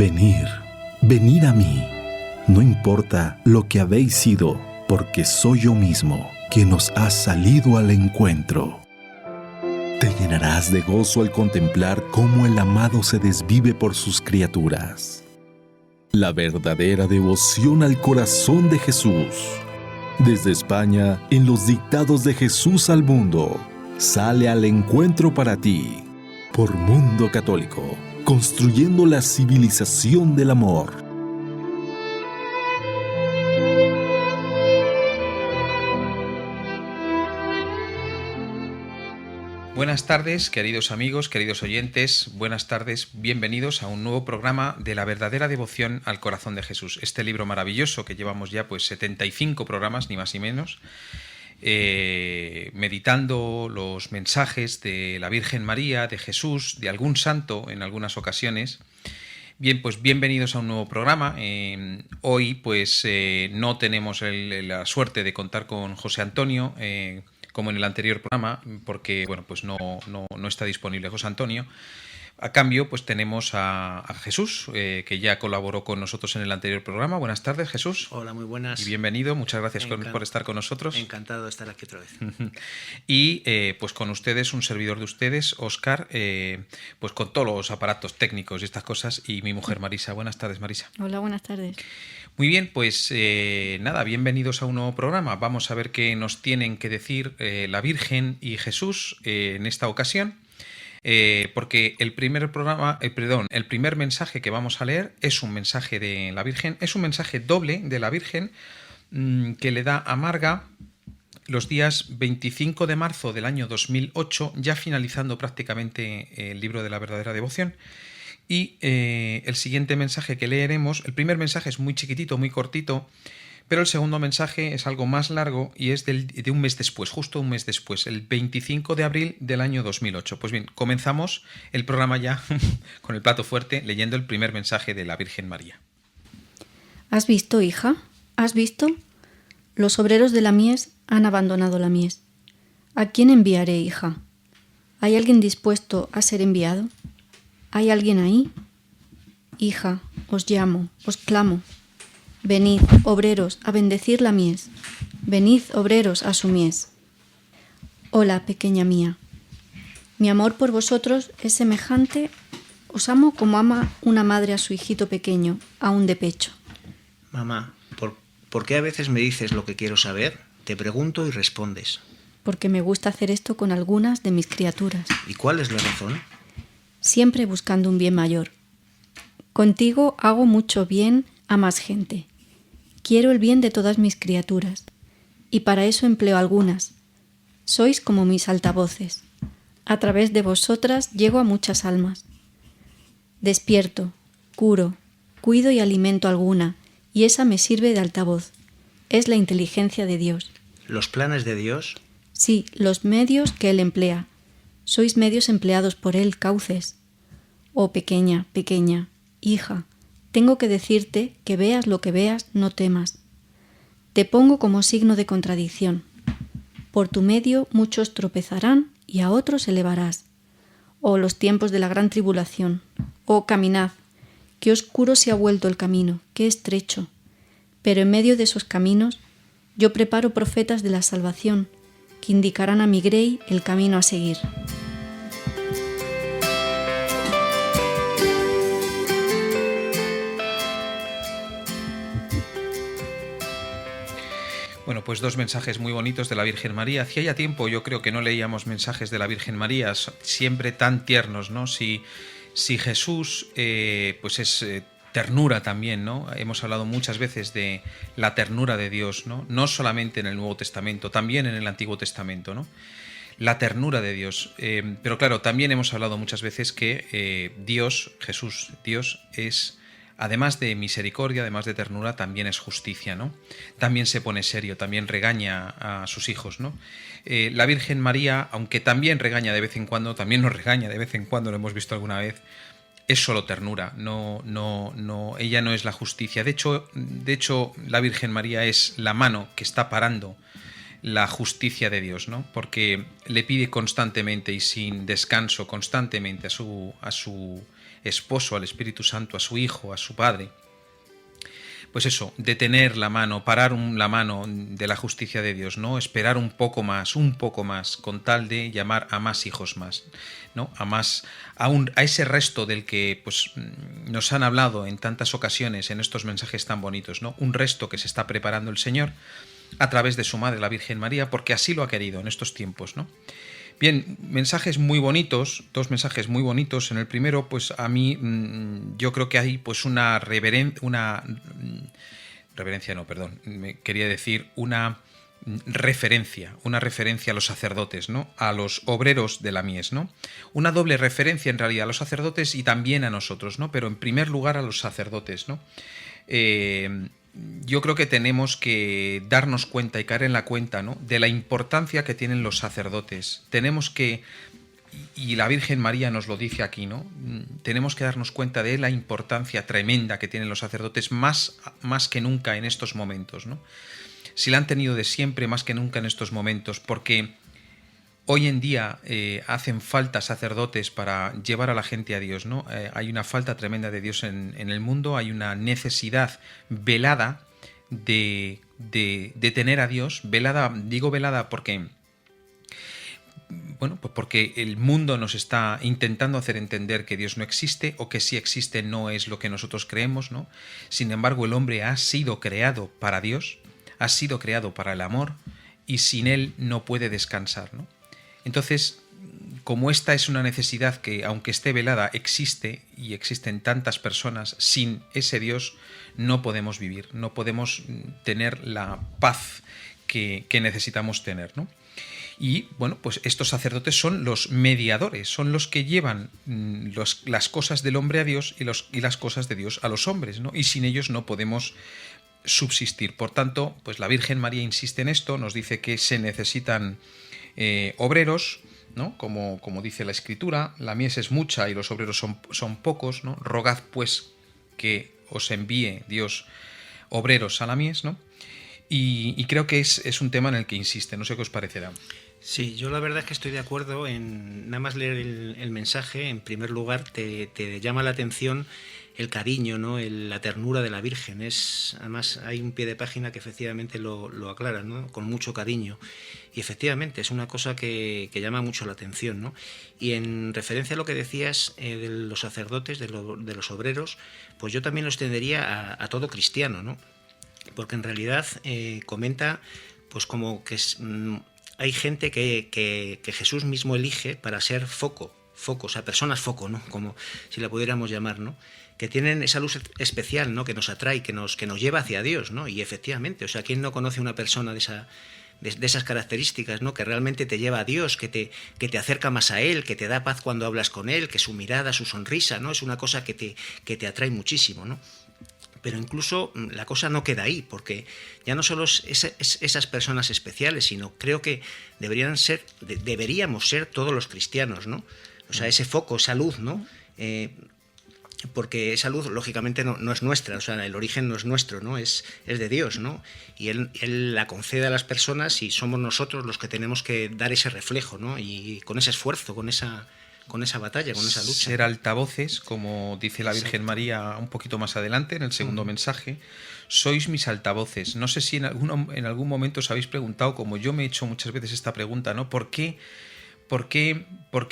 Venid, venid a mí, no importa lo que habéis sido, porque soy yo mismo quien os ha salido al encuentro. Te llenarás de gozo al contemplar cómo el amado se desvive por sus criaturas. La verdadera devoción al corazón de Jesús. Desde España, en los dictados de Jesús al mundo, sale al encuentro para ti, por Mundo Católico, construyendo la civilización del amor. Buenas tardes, queridos amigos, queridos oyentes, buenas tardes, bienvenidos a un nuevo programa de la verdadera devoción al corazón de Jesús. Este libro maravilloso que llevamos ya 75 programas, ni más ni menos, meditando los mensajes de la Virgen María, de Jesús, de algún santo en algunas ocasiones. Bien, pues bienvenidos a un nuevo programa. Hoy pues no tenemos la suerte de contar con José Antonio, como en el anterior programa, porque bueno, pues no está disponible José Antonio. A cambio, pues tenemos a Jesús, que ya colaboró con nosotros en el anterior programa. Buenas tardes, Jesús. Hola, muy buenas. Y bienvenido, muchas gracias por estar con nosotros. Encantado de estar aquí otra vez. Y pues con ustedes, un servidor de ustedes, Óscar, pues con todos los aparatos técnicos y estas cosas, y mi mujer Marisa. Buenas tardes, Marisa. Hola, buenas tardes. Muy bien, pues nada, bienvenidos a un nuevo programa. Vamos a ver qué nos tienen que decir la Virgen y Jesús en esta ocasión. Porque el primer mensaje que vamos a leer es un mensaje de la Virgen, es un mensaje doble de la Virgen que le da a Marga los días 25 de marzo del año 2008, ya finalizando prácticamente el libro de la verdadera devoción. Y el siguiente mensaje que leeremos, el primer mensaje es muy chiquitito, muy cortito, pero el segundo mensaje es algo más largo y es de un mes después, justo un mes después, el 25 de abril del año 2008. Pues bien, comenzamos el programa ya con el plato fuerte, leyendo el primer mensaje de la Virgen María. ¿Has visto, hija? ¿Has visto? Los obreros de la mies han abandonado la mies. ¿A quién enviaré, hija? ¿Hay alguien dispuesto a ser enviado? ¿Hay alguien ahí? Hija, os llamo, os clamo. Venid, obreros, a bendecir la mies. Venid, obreros, a su mies. Hola, pequeña mía. Mi amor por vosotros es semejante, os amo como ama una madre a su hijito pequeño, aún de pecho. Mamá, ¿por qué a veces me dices lo que quiero saber? Te pregunto y respondes. Porque me gusta hacer esto con algunas de mis criaturas. ¿Y cuál es la razón? Siempre buscando un bien mayor. Contigo hago mucho bien a más gente. Quiero el bien de todas mis criaturas, y para eso empleo algunas. Sois como mis altavoces. A través de vosotras llego a muchas almas. Despierto, curo, cuido y alimento alguna, y esa me sirve de altavoz. Es la inteligencia de Dios. ¿Los planes de Dios? Sí, los medios que Él emplea. Sois medios empleados por Él, cauces. Oh pequeña, pequeña, hija, tengo que decirte que veas lo que veas, no temas. Te pongo como signo de contradicción. Por tu medio muchos tropezarán y a otros elevarás. Oh los tiempos de la gran tribulación. Oh caminad, qué oscuro se ha vuelto el camino, qué estrecho. Pero en medio de esos caminos yo preparo profetas de la salvación que indicarán a mi grey el camino a seguir. Bueno, pues dos mensajes muy bonitos de la Virgen María. Hacía ya tiempo, yo creo que no leíamos mensajes de la Virgen María, siempre tan tiernos, ¿no? Si Jesús, pues es ternura también, ¿no? Hemos hablado muchas veces de la ternura de Dios, ¿no? No solamente en el Nuevo Testamento, también en el Antiguo Testamento, ¿no? La ternura de Dios. Pero claro, también hemos hablado muchas veces que Dios, Jesús, Dios es... Además de misericordia, además de ternura, también es justicia, ¿no? También se pone serio, también regaña a sus hijos, ¿no? La Virgen María, aunque también regaña de vez en cuando, también nos regaña de vez en cuando, lo hemos visto alguna vez, es solo ternura, no, ella no es la justicia. De hecho, la Virgen María es la mano que está parando la justicia de Dios, ¿no? Porque le pide constantemente y sin descanso, constantemente a su esposo al Espíritu Santo, a su Hijo, a su Padre. Pues eso, detener la mano, parar la mano de la justicia de Dios, ¿no? Esperar un poco más, con tal de llamar a más hijos más, ¿no? A ese resto del que pues nos han hablado en tantas ocasiones en estos mensajes tan bonitos, ¿no? Un resto que se está preparando el Señor a través de su Madre, la Virgen María, porque así lo ha querido en estos tiempos, ¿no? Bien, mensajes muy bonitos, dos mensajes muy bonitos. En el primero, pues a mí yo creo que hay pues una reverencia a los sacerdotes, ¿no? A los obreros de la mies, ¿no? Una doble referencia en realidad a los sacerdotes y también a nosotros, ¿no? Pero en primer lugar a los sacerdotes, ¿no? Yo creo que tenemos que darnos cuenta y caer en la cuenta, ¿no? De la importancia que tienen los sacerdotes. Tenemos que, y la Virgen María nos lo dice aquí, ¿no? Tenemos que darnos cuenta de la importancia tremenda que tienen los sacerdotes más que nunca en estos momentos, ¿no? Si la han tenido de siempre, más que nunca en estos momentos, porque hoy en día hacen falta sacerdotes para llevar a la gente a Dios, ¿no? Hay una falta tremenda de Dios en el mundo, hay una necesidad velada de tener a Dios. Velada, digo velada porque, bueno, pues porque el mundo nos está intentando hacer entender que Dios no existe, o que si existe no es lo que nosotros creemos, ¿no? Sin embargo, el hombre ha sido creado para Dios, ha sido creado para el amor, y sin él no puede descansar, ¿no? Entonces, como esta es una necesidad que, aunque esté velada, existe, y existen tantas personas, sin ese Dios no podemos vivir, no podemos tener la paz que necesitamos tener, ¿no? Y bueno, pues estos sacerdotes son los mediadores, son los que llevan las cosas del hombre a Dios y las cosas de Dios a los hombres, ¿no? Y sin ellos no podemos subsistir. Por tanto, pues la Virgen María insiste en esto, nos dice que se necesitan obreros, ¿no? Como dice la Escritura, la mies es mucha y los obreros son pocos, ¿no? Rogad pues que os envíe Dios obreros a la mies, ¿no? Y creo que es un tema en el que insiste, no sé qué os parecerá. Sí, yo la verdad es que estoy de acuerdo en nada más leer el mensaje. En primer lugar, te llama la atención el cariño, ¿no? La ternura de la Virgen. Además, hay un pie de página que efectivamente lo aclara, ¿no? Con mucho cariño. Y efectivamente, es una cosa que llama mucho la atención, ¿no? Y en referencia a lo que decías de los sacerdotes, de los obreros, pues yo también lo extendería a todo cristiano, ¿no? Porque en realidad comenta, pues como que hay gente que Jesús mismo elige para ser foco, o sea, personas foco, ¿no? Como si la pudiéramos llamar, ¿no? Que tienen esa luz especial, ¿no? Que nos atrae, que nos lleva hacia Dios, ¿no? Y efectivamente, o sea, ¿quién no conoce una persona de esas características, ¿no? Que realmente te lleva a Dios, que te acerca más a Él, que te da paz cuando hablas con Él, que su mirada, su sonrisa, ¿no? Es una cosa que te atrae muchísimo, ¿no? Pero incluso la cosa no queda ahí, porque ya no solo es esas personas especiales, sino creo que deberíamos ser todos los cristianos, ¿no? O sea, ese foco, esa luz, ¿no? Porque esa luz, lógicamente, no es nuestra, o sea, el origen no es nuestro, ¿no? Es de Dios, ¿no? Y Él la concede a las personas y somos nosotros los que tenemos que dar ese reflejo, ¿no? Y con ese esfuerzo, con esa batalla, con esa lucha. Ser altavoces, como dice la Virgen María un poquito más adelante, en el segundo mensaje. Sois mis altavoces. No sé si en algún momento os habéis preguntado, como yo me he hecho muchas veces esta pregunta, ¿no? ¿Por qué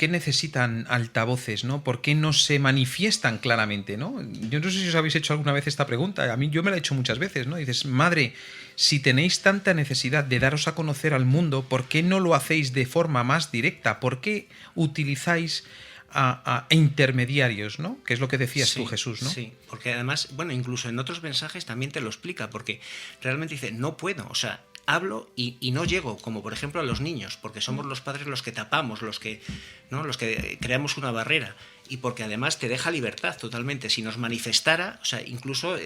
necesitan altavoces, ¿no? ¿Por qué no se manifiestan claramente, ¿no? Yo no sé si os habéis hecho alguna vez esta pregunta. A mí yo me la he hecho muchas veces, ¿no? Dices, madre, si tenéis tanta necesidad de daros a conocer al mundo, ¿por qué no lo hacéis de forma más directa? ¿Por qué utilizáis a intermediarios, ¿no? Que es lo que decías tú, Jesús, ¿no? Sí, porque además, bueno, incluso en otros mensajes también te lo explica, porque realmente dice, no puedo, o sea, hablo y no llego, como por ejemplo a los niños, porque somos los padres los que tapamos, los que creamos una barrera, y porque además te deja libertad totalmente. Si nos manifestara, o sea, incluso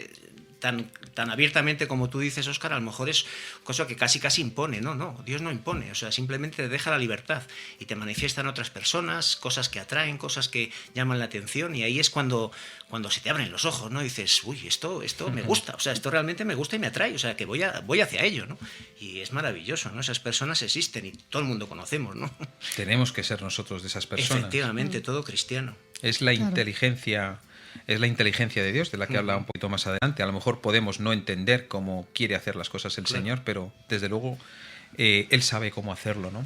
tan abiertamente como tú dices, Óscar, a lo mejor es cosa que casi impone. No, Dios no impone, o sea, simplemente te deja la libertad y te manifiestan otras personas, cosas que atraen, cosas que llaman la atención, y ahí es cuando se te abren los ojos, ¿no? Y dices, uy, esto me gusta, o sea, esto realmente me gusta y me atrae, o sea, que voy hacia ello, ¿no? Y es maravilloso, ¿no? Esas personas existen y todo el mundo conocemos, ¿no? Tenemos que ser nosotros de esas personas. Efectivamente, todo cristiano. Es la Claro. inteligencia, es la inteligencia de Dios, de la que habla un poquito más adelante. A lo mejor podemos no entender cómo quiere hacer las cosas el Señor, pero desde luego Él sabe cómo hacerlo, ¿no?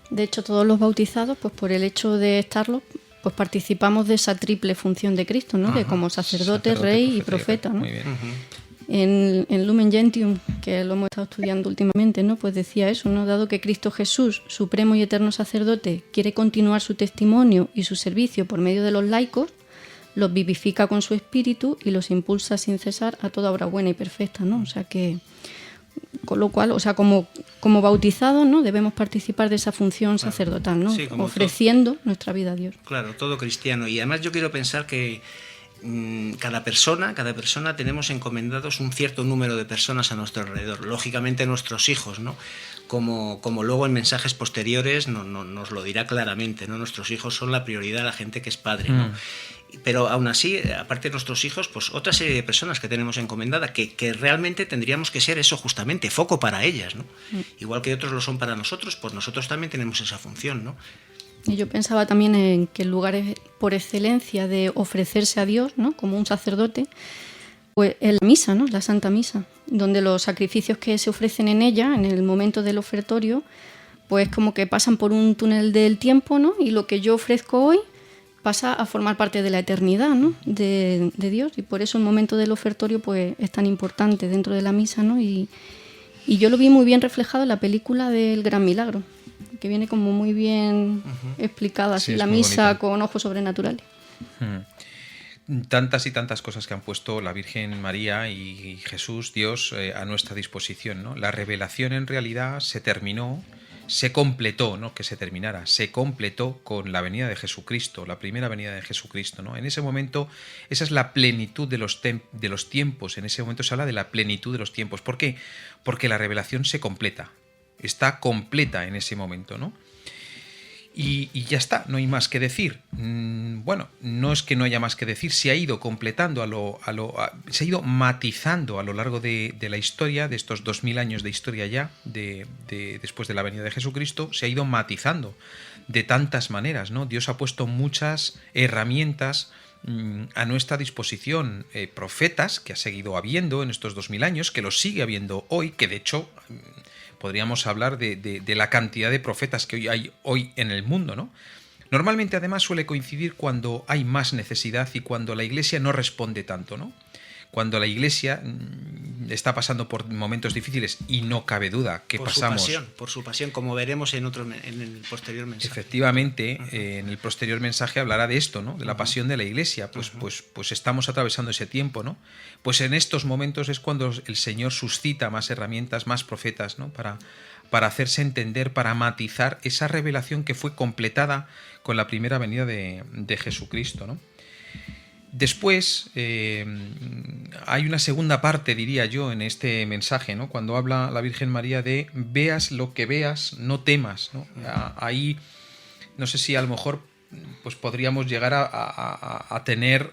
De hecho, todos los bautizados, pues por el hecho de estarlo, pues participamos de esa triple función de Cristo, ¿no? De como sacerdote, rey y profeta, ¿no? Muy bien. En Lumen Gentium, que lo hemos estado estudiando últimamente, ¿no? Pues decía eso, ¿no? Dado que Cristo Jesús, supremo y eterno sacerdote, quiere continuar su testimonio y su servicio por medio de los laicos, los vivifica con su espíritu y los impulsa sin cesar a toda obra buena y perfecta, ¿no? O sea que, con lo cual, o sea, como bautizados, ¿no? Debemos participar de esa función sacerdotal, ¿no? Sí, como ofreciendo nuestra vida a Dios. Claro, todo cristiano. Y además yo quiero pensar que cada persona tenemos encomendados un cierto número de personas a nuestro alrededor. Lógicamente nuestros hijos, ¿no? Como luego en mensajes posteriores nos lo dirá claramente, ¿no? Nuestros hijos son la prioridad, la gente que es padre, ¿no? Pero aún así, aparte de nuestros hijos, pues otra serie de personas que tenemos encomendada, que realmente tendríamos que ser eso justamente, foco para ellas, ¿no? Igual que otros lo son para nosotros, pues nosotros también tenemos esa función, ¿no? Y yo pensaba también en que el lugar por excelencia de ofrecerse a Dios, ¿no? Como un sacerdote, pues en la misa, ¿no? La Santa Misa, donde los sacrificios que se ofrecen en ella, en el momento del ofertorio, pues como que pasan por un túnel del tiempo, ¿no? Y lo que yo ofrezco hoy pasa a formar parte de la eternidad, ¿no? de Dios, y por eso el momento del ofertorio pues es tan importante dentro de la misa, ¿no? Y yo lo vi muy bien reflejado en la película del Gran Milagro, que viene como muy bien explicada así Sí, es la muy misa bonita. con ojos sobrenaturales. Tantas y tantas cosas que han puesto la Virgen María y Jesús, Dios, a nuestra disposición, ¿no? La revelación en realidad se terminó, se completó, no que se terminara, se completó con la venida de Jesucristo, la primera venida de Jesucristo, ¿no? En ese momento, esa es la plenitud de los tiempos, en ese momento se habla de la plenitud de los tiempos. ¿Por qué? Porque la revelación se completa, está completa en ese momento, ¿no? Y ya está, no hay más que decir. Bueno, no es que no haya más que decir, se ha ido completando, se ha ido matizando a lo largo de la historia, de estos 2000 años de historia ya, después de la venida de Jesucristo, se ha ido matizando de tantas maneras, ¿no? Dios ha puesto muchas herramientas a nuestra disposición, profetas que ha seguido habiendo en estos 2000 años, que los sigue habiendo hoy, que de hecho podríamos hablar de la cantidad de profetas que hoy hay en el mundo, ¿no? Normalmente además suele coincidir cuando hay más necesidad y cuando la Iglesia no responde tanto, ¿no? Cuando la Iglesia está pasando por momentos difíciles, y no cabe duda que pasamos. Por su pasión, como veremos en el posterior mensaje. Efectivamente, en el posterior mensaje hablará de esto, ¿no? De la pasión de la Iglesia. Pues estamos atravesando ese tiempo, ¿no? Pues en estos momentos es cuando el Señor suscita más herramientas, más profetas, ¿no? Para hacerse entender, para matizar esa revelación que fue completada con la primera venida de Jesucristo, ¿no? Después hay una segunda parte, diría yo, en este mensaje, ¿no? Cuando habla la Virgen María de veas lo que veas, no temas, ¿no? Ahí no sé si a lo mejor pues podríamos llegar a tener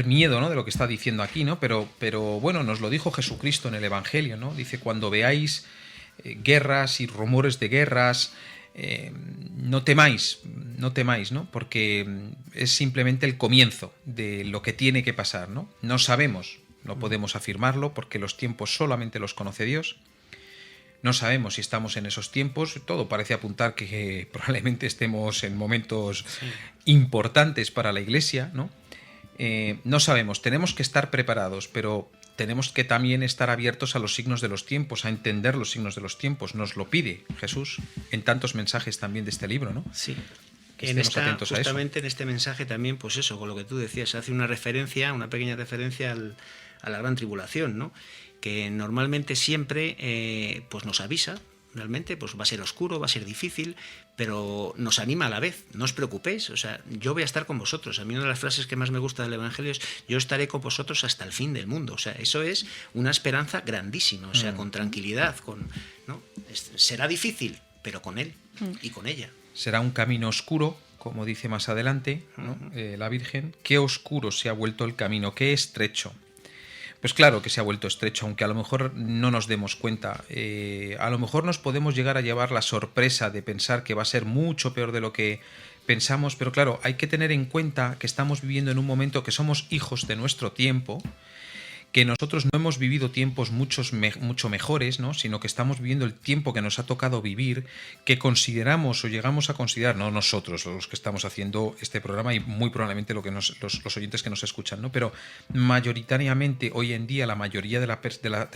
miedo, ¿no? De lo que está diciendo aquí, ¿no? Pero bueno, nos lo dijo Jesucristo en el Evangelio, ¿no? Dice, cuando veáis guerras y rumores de guerras, no temáis, ¿no? Porque es simplemente el comienzo de lo que tiene que pasar, ¿no? No sabemos, no podemos afirmarlo porque los tiempos solamente los conoce Dios. No sabemos si estamos en esos tiempos, todo parece apuntar que probablemente estemos en momentos importantes para la Iglesia, ¿no? No sabemos, tenemos que estar preparados, pero tenemos que también estar abiertos a los signos de los tiempos, a entender los signos de los tiempos. Nos lo pide Jesús en tantos mensajes también de este libro, ¿no? Sí. Que estemos atentos a eso. Justamente en este mensaje también, pues eso, con lo que tú decías, hace una pequeña referencia a la gran tribulación, ¿no? Que normalmente siempre pues nos avisa, realmente, pues va a ser oscuro, va a ser difícil, pero nos anima a la vez. No os preocupéis, o sea, yo voy a estar con vosotros. A mí una de las frases que más me gusta del Evangelio es: yo estaré con vosotros hasta el fin del mundo. O sea, eso es una esperanza grandísima, o sea, con tranquilidad, ¿no? Será difícil, pero con él y con ella. Será un camino oscuro, como dice más adelante, ¿no? La Virgen. Qué oscuro se ha vuelto el camino, qué estrecho. pues claro que se ha vuelto estrecho, aunque a lo mejor no nos demos cuenta. A lo mejor nos podemos llegar a llevar la sorpresa de pensar que va a ser mucho peor de lo que pensamos, pero claro, hay que tener en cuenta que estamos viviendo en un momento que somos hijos de nuestro tiempo, que nosotros no hemos vivido tiempos mucho mejores, ¿no? Sino que estamos viviendo el tiempo que nos ha tocado vivir, que consideramos o llegamos a considerar, no nosotros los que estamos haciendo este programa y muy probablemente los oyentes que nos escuchan, ¿no? Pero mayoritariamente hoy en día la mayoría de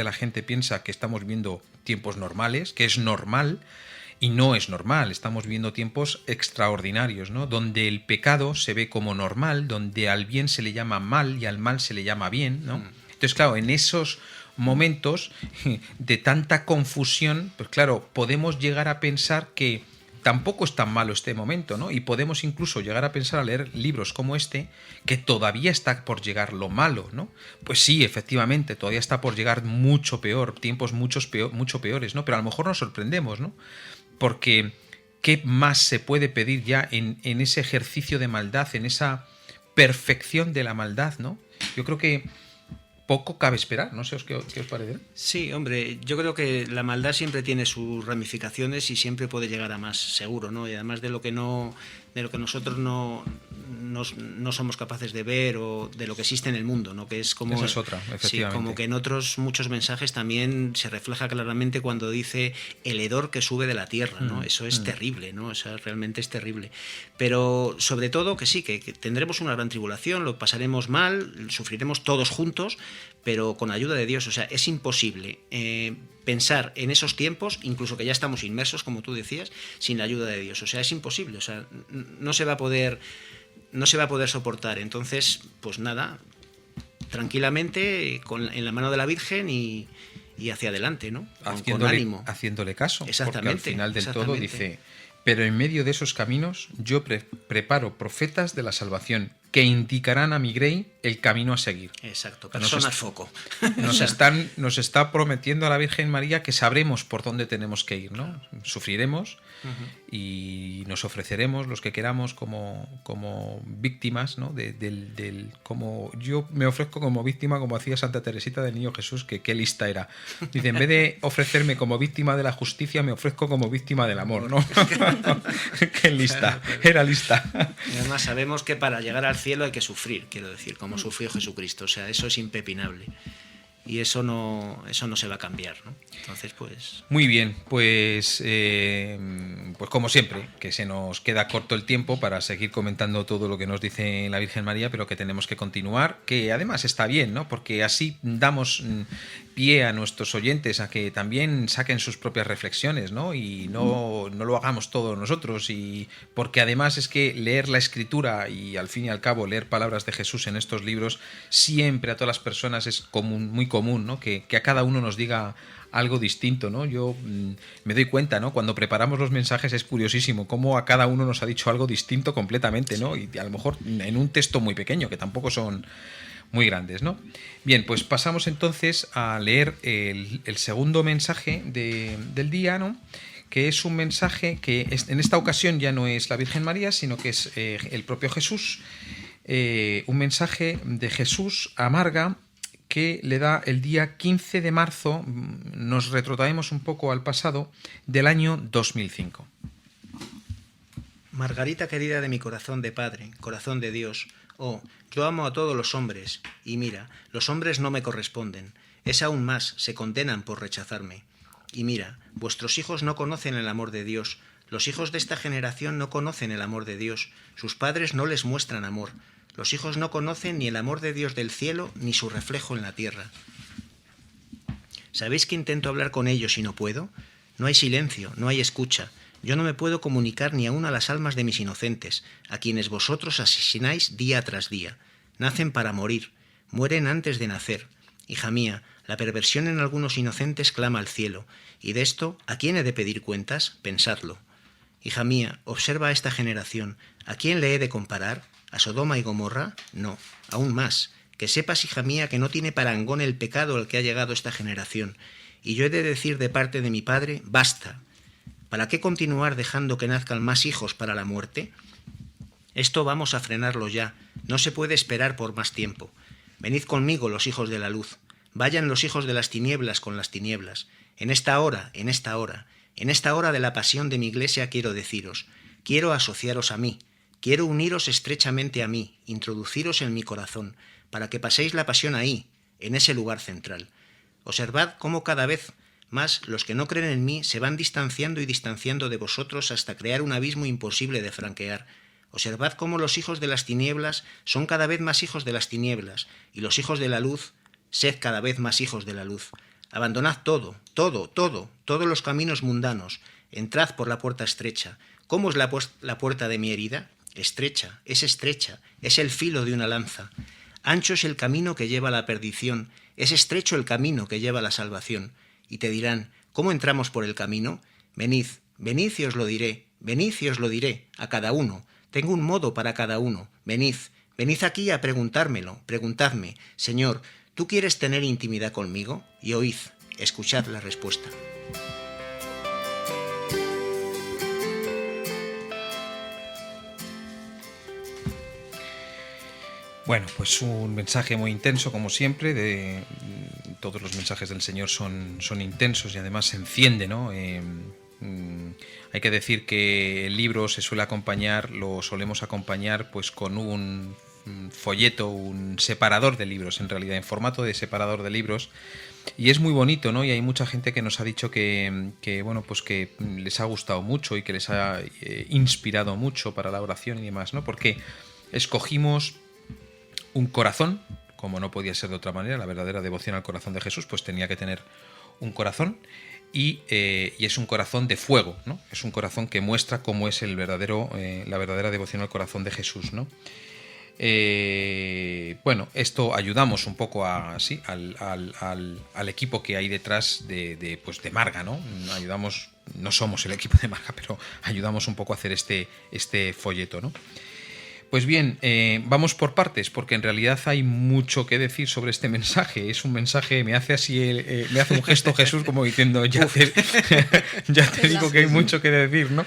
la gente piensa que estamos viviendo tiempos normales, que es normal. Y no es normal, estamos viviendo tiempos extraordinarios, ¿no? Donde el pecado se ve como normal, donde al bien se le llama mal y al mal se le llama bien, ¿no? Entonces, claro, en esos momentos de tanta confusión, pues claro, podemos llegar a pensar que tampoco es tan malo este momento, ¿no? Y podemos incluso llegar a pensar a leer libros como este, que todavía está por llegar lo malo, ¿no? Pues sí, efectivamente, todavía está por llegar mucho peor, tiempos mucho peores, ¿no? Pero a lo mejor nos sorprendemos, ¿no? Porque ¿qué más se puede pedir ya en ese ejercicio de maldad, en esa perfección de la maldad, ¿no? Yo creo que poco cabe esperar, no sé qué os parece. Sí, hombre, yo creo que la maldad siempre tiene sus ramificaciones y siempre puede llegar a más, seguro, ¿no? Y además de lo que nosotros no somos capaces de ver o de lo que existe en el mundo, ¿no? Que es como, esa es otra, efectivamente. Sí, como que en otros muchos mensajes también se refleja claramente cuando dice el hedor que sube de la tierra, ¿no? Eso es terrible, ¿no? Eso realmente es terrible. Pero sobre todo que sí, que tendremos una gran tribulación, lo pasaremos mal, sufriremos todos juntos, pero con ayuda de Dios. O sea, es imposible pensar en esos tiempos, incluso que ya estamos inmersos, como tú decías, sin la ayuda de Dios. O sea, es imposible. O sea, no se va a poder soportar. Entonces, pues nada, tranquilamente, en la mano de la Virgen y hacia adelante, ¿no? Con ánimo. Haciéndole caso. Exactamente. Porque al final del todo dice: pero en medio de esos caminos yo preparo profetas de la salvación que indicarán a mi grey el camino a seguir. Exacto, personas foco. Nos está prometiendo a la Virgen María que sabremos por dónde tenemos que ir, ¿no? Sufriremos y nos ofreceremos los que queramos como víctimas, ¿no? Como yo me ofrezco como víctima, como hacía Santa Teresita del Niño Jesús, que qué lista era. Dice, en vez de ofrecerme como víctima de la justicia, me ofrezco como víctima del amor, ¿no? Qué lista, era lista. Y además sabemos que para llegar al cielo hay que sufrir, quiero decir, como sufrió Jesucristo. O sea, eso es impepinable. Y eso no se va a cambiar, ¿no? Entonces, pues... Muy bien, pues como siempre, que se nos queda corto el tiempo para seguir comentando todo lo que nos dice la Virgen María, pero que tenemos que continuar, que además está bien, ¿no? Porque así damos pie a nuestros oyentes a que también saquen sus propias reflexiones, ¿no? Y no lo hagamos todos nosotros, y porque además es que leer la Escritura y al fin y al cabo leer palabras de Jesús en estos libros siempre a todas las personas es muy común, ¿no? Que a cada uno nos diga algo distinto, ¿no? Yo me doy cuenta, ¿no? Cuando preparamos los mensajes es curiosísimo cómo a cada uno nos ha dicho algo distinto completamente, ¿no? Y a lo mejor en un texto muy pequeño, que tampoco son muy grandes, ¿no? Bien, pues pasamos entonces a leer el segundo mensaje del día, ¿no? Que es un mensaje que en esta ocasión ya no es la Virgen María, sino que es el propio Jesús, un mensaje de Jesús a Marga, que le da el día 15 de marzo, nos retrotraemos un poco al pasado, del año 2005. Margarita querida de mi corazón de padre, corazón de Dios, oh, yo amo a todos los hombres, y mira, los hombres no me corresponden, es aún más, se condenan por rechazarme. Y mira, vuestros hijos no conocen el amor de Dios, los hijos de esta generación no conocen el amor de Dios, sus padres no les muestran amor. Los hijos no conocen ni el amor de Dios del cielo ni su reflejo en la tierra. ¿Sabéis que intento hablar con ellos y no puedo? No hay silencio, no hay escucha. Yo no me puedo comunicar ni aun a las almas de mis inocentes, a quienes vosotros asesináis día tras día. Nacen para morir, mueren antes de nacer. Hija mía, la perversión en algunos inocentes clama al cielo, y de esto, ¿a quién he de pedir cuentas? Pensadlo. Hija mía, observa a esta generación, ¿a quién le he de comparar? ¿A Sodoma y Gomorra? No, aún más. Que sepas, hija mía, que no tiene parangón el pecado al que ha llegado esta generación. Y yo he de decir de parte de mi padre, basta. ¿Para qué continuar dejando que nazcan más hijos para la muerte? Esto vamos a frenarlo ya. No se puede esperar por más tiempo. Venid conmigo, los hijos de la luz. Vayan los hijos de las tinieblas con las tinieblas. En esta hora de la pasión de mi iglesia quiero deciros, quiero asociaros a mí, quiero uniros estrechamente a mí, introduciros en mi corazón, para que paséis la pasión ahí, en ese lugar central. Observad cómo cada vez más los que no creen en mí se van distanciando y distanciando de vosotros hasta crear un abismo imposible de franquear. Observad cómo los hijos de las tinieblas son cada vez más hijos de las tinieblas, y los hijos de la luz, sed cada vez más hijos de la luz. Abandonad todos los caminos mundanos, entrad por la puerta estrecha. ¿Cómo es la puerta de mi herida? Estrecha, es el filo de una lanza. Ancho es el camino que lleva a la perdición, es estrecho el camino que lleva a la salvación. Y te dirán, ¿cómo entramos por el camino? Venid y os lo diré, a cada uno. Tengo un modo para cada uno. Venid aquí a preguntármelo, preguntadme, Señor, ¿tú quieres tener intimidad conmigo? Y oíd, escuchad la respuesta. Bueno, pues un mensaje muy intenso, como siempre. Todos los mensajes del Señor son intensos y además se enciende, ¿no? Hay que decir que el libro lo solemos acompañar pues con un folleto, un separador de libros, en realidad, en formato de separador de libros. Y es muy bonito, ¿no? Y hay mucha gente que nos ha dicho que bueno, pues que les ha gustado mucho y que les ha inspirado mucho para la oración y demás, ¿no? Porque escogimos un corazón, como no podía ser de otra manera. La verdadera devoción al corazón de Jesús pues tenía que tener un corazón, y es un corazón de fuego, ¿no? Es un corazón que muestra cómo es la verdadera devoción al corazón de Jesús, ¿no? Bueno, esto ayudamos un poco al equipo que hay detrás de Marga, ¿no? Ayudamos, no somos el equipo de Marga, pero ayudamos un poco a hacer este folleto, ¿no? Pues bien, vamos por partes, porque en realidad hay mucho que decir sobre este mensaje. Es un mensaje, me hace un gesto Jesús como diciendo, ya te digo que hay mucho que decir, ¿no?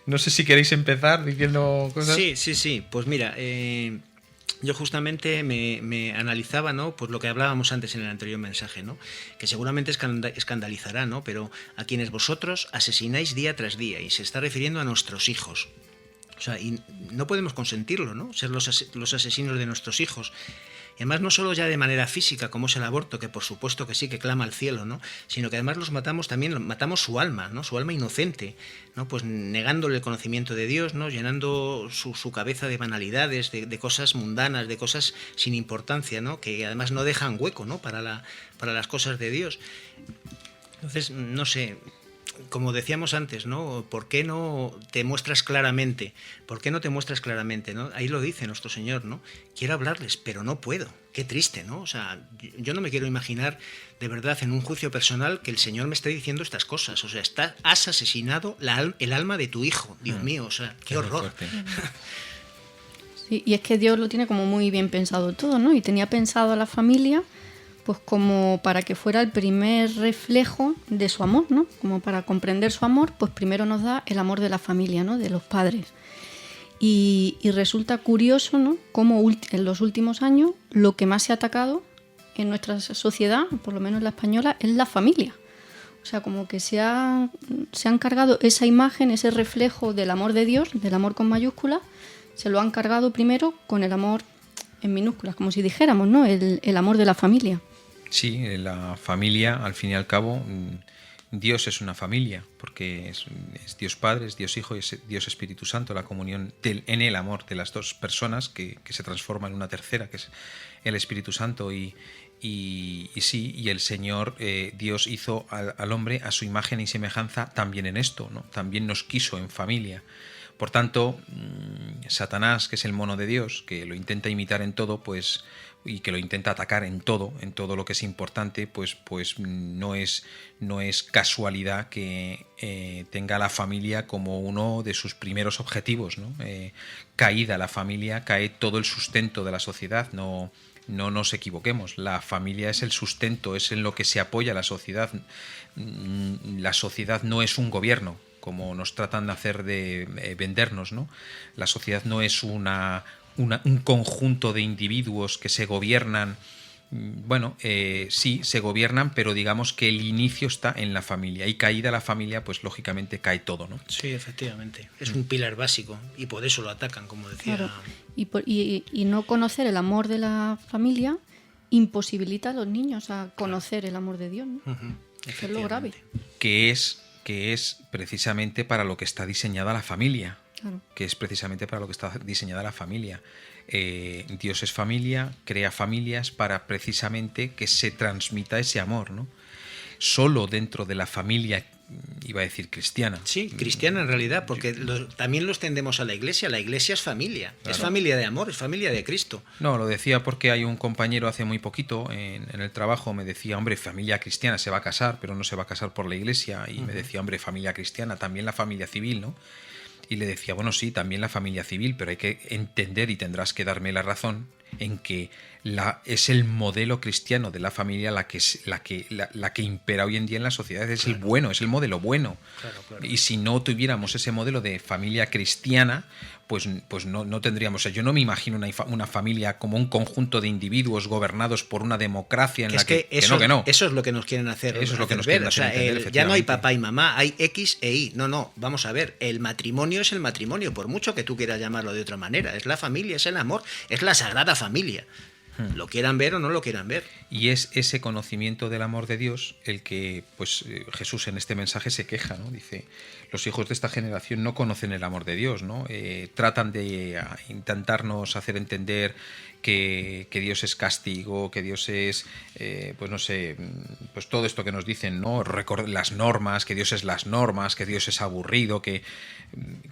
No sé si queréis empezar diciendo cosas. Sí. Pues mira, yo justamente me analizaba, ¿no? Pues lo que hablábamos antes en el anterior mensaje, ¿no? Que seguramente escandalizará, ¿no? Pero a quienes vosotros asesináis día tras día, y se está refiriendo a nuestros hijos. O sea, y no podemos consentirlo, ¿no? Ser los asesinos de nuestros hijos. Y además no solo ya de manera física, como es el aborto, que por supuesto que sí, que clama al cielo, ¿no? Sino que además matamos su alma, ¿no? Su alma inocente, ¿no? Pues negándole el conocimiento de Dios, ¿no? Llenando su cabeza de banalidades, de cosas mundanas, de cosas sin importancia, ¿no? Que además no dejan hueco, ¿no? Para las cosas de Dios. Entonces, no sé, como decíamos antes, ¿no? ¿Por qué no te muestras claramente? ¿Por qué no te muestras claramente, ¿no? Ahí lo dice nuestro Señor, ¿no? Quiero hablarles, pero no puedo. Qué triste, ¿no? O sea, yo no me quiero imaginar de verdad en un juicio personal que el Señor me esté diciendo estas cosas. O sea, has asesinado el alma de tu hijo. Dios mío, o sea, qué horror. Sí, y es que Dios lo tiene como muy bien pensado todo, ¿no? Y tenía pensado a la familia pues como para que fuera el primer reflejo de su amor, ¿no? Como para comprender su amor, pues primero nos da el amor de la familia, ¿no? De los padres. Y resulta curioso, ¿no? Cómo en los últimos años lo que más se ha atacado en nuestra sociedad, por lo menos la española, es la familia. O sea, como que se han cargado esa imagen, ese reflejo del amor de Dios, del amor con mayúsculas, se lo han cargado primero con el amor en minúsculas, como si dijéramos, ¿no? El amor de la familia. Sí, la familia, al fin y al cabo, Dios es una familia, porque es Dios Padre, es Dios Hijo y es Dios Espíritu Santo, la comunión en el amor de las dos personas que se transforma en una tercera, que es el Espíritu Santo. Y el Señor, Dios hizo al hombre a su imagen y semejanza también en esto, ¿no? También nos quiso en familia. Por tanto, Satanás, que es el mono de Dios, que lo intenta imitar en todo, pues, y que lo intenta atacar en todo lo que es importante, pues no es casualidad que tenga la familia como uno de sus primeros objetivos, ¿no? Caída la familia, cae todo el sustento de la sociedad. No nos equivoquemos, la familia es el sustento, es en lo que se apoya la sociedad. La sociedad no es un gobierno, como nos tratan de hacer de vendernos, ¿no? La sociedad no es un conjunto de individuos que se gobiernan Bueno, sí, se gobiernan, pero digamos que el inicio está en la familia. Y caída la familia, pues lógicamente cae todo, ¿no? Sí, efectivamente. Es un pilar básico y por eso lo atacan, como decía. Claro. Y no conocer el amor de la familia imposibilita a los niños a conocer el amor de Dios, ¿no? Eso es lo grave. Que es precisamente para lo que está diseñada la familia. Claro. Que es precisamente para lo que está diseñada la familia. Dios es familia, crea familias para precisamente que se transmita ese amor, ¿no? Solo dentro de la familia, iba a decir cristiana. Sí, cristiana en realidad, porque también lo extendemos a la iglesia. La iglesia es familia, claro. Es familia de amor, es familia de Cristo. No, lo decía porque hay un compañero hace muy poquito en el trabajo, me decía, hombre, familia cristiana se va a casar, pero no se va a casar por la iglesia. Y me decía, hombre, familia cristiana, también la familia civil, ¿no? Y le decía, bueno, sí, también la familia civil, pero hay que entender, y tendrás que darme la razón, en que es el modelo cristiano de la familia la que impera hoy en día en la sociedad. Es claro. El bueno, es el modelo bueno. Claro. Y si no tuviéramos ese modelo de familia cristiana, pues no tendríamos... O sea, yo no me imagino una familia como un conjunto de individuos gobernados por una democracia en la que no. Eso es lo que nos quieren hacer. Eso es lo que nos ver. quieren hacer entender, ya no hay papá y mamá, hay X e Y. No, vamos a ver. El matrimonio es el matrimonio, por mucho que tú quieras llamarlo de otra manera. Es la familia, es el amor, es la sagrada familia. Lo quieran ver o no lo quieran ver. Y es ese conocimiento del amor de Dios el que, pues, Jesús en este mensaje se queja, ¿no? Dice, los hijos de esta generación no conocen el amor de Dios, ¿no? Tratan de intentarnos hacer entender que Dios es castigo, que Dios es, pues no sé, pues todo esto que nos dicen, ¿no? Las normas, que Dios es las normas, que Dios es aburrido, que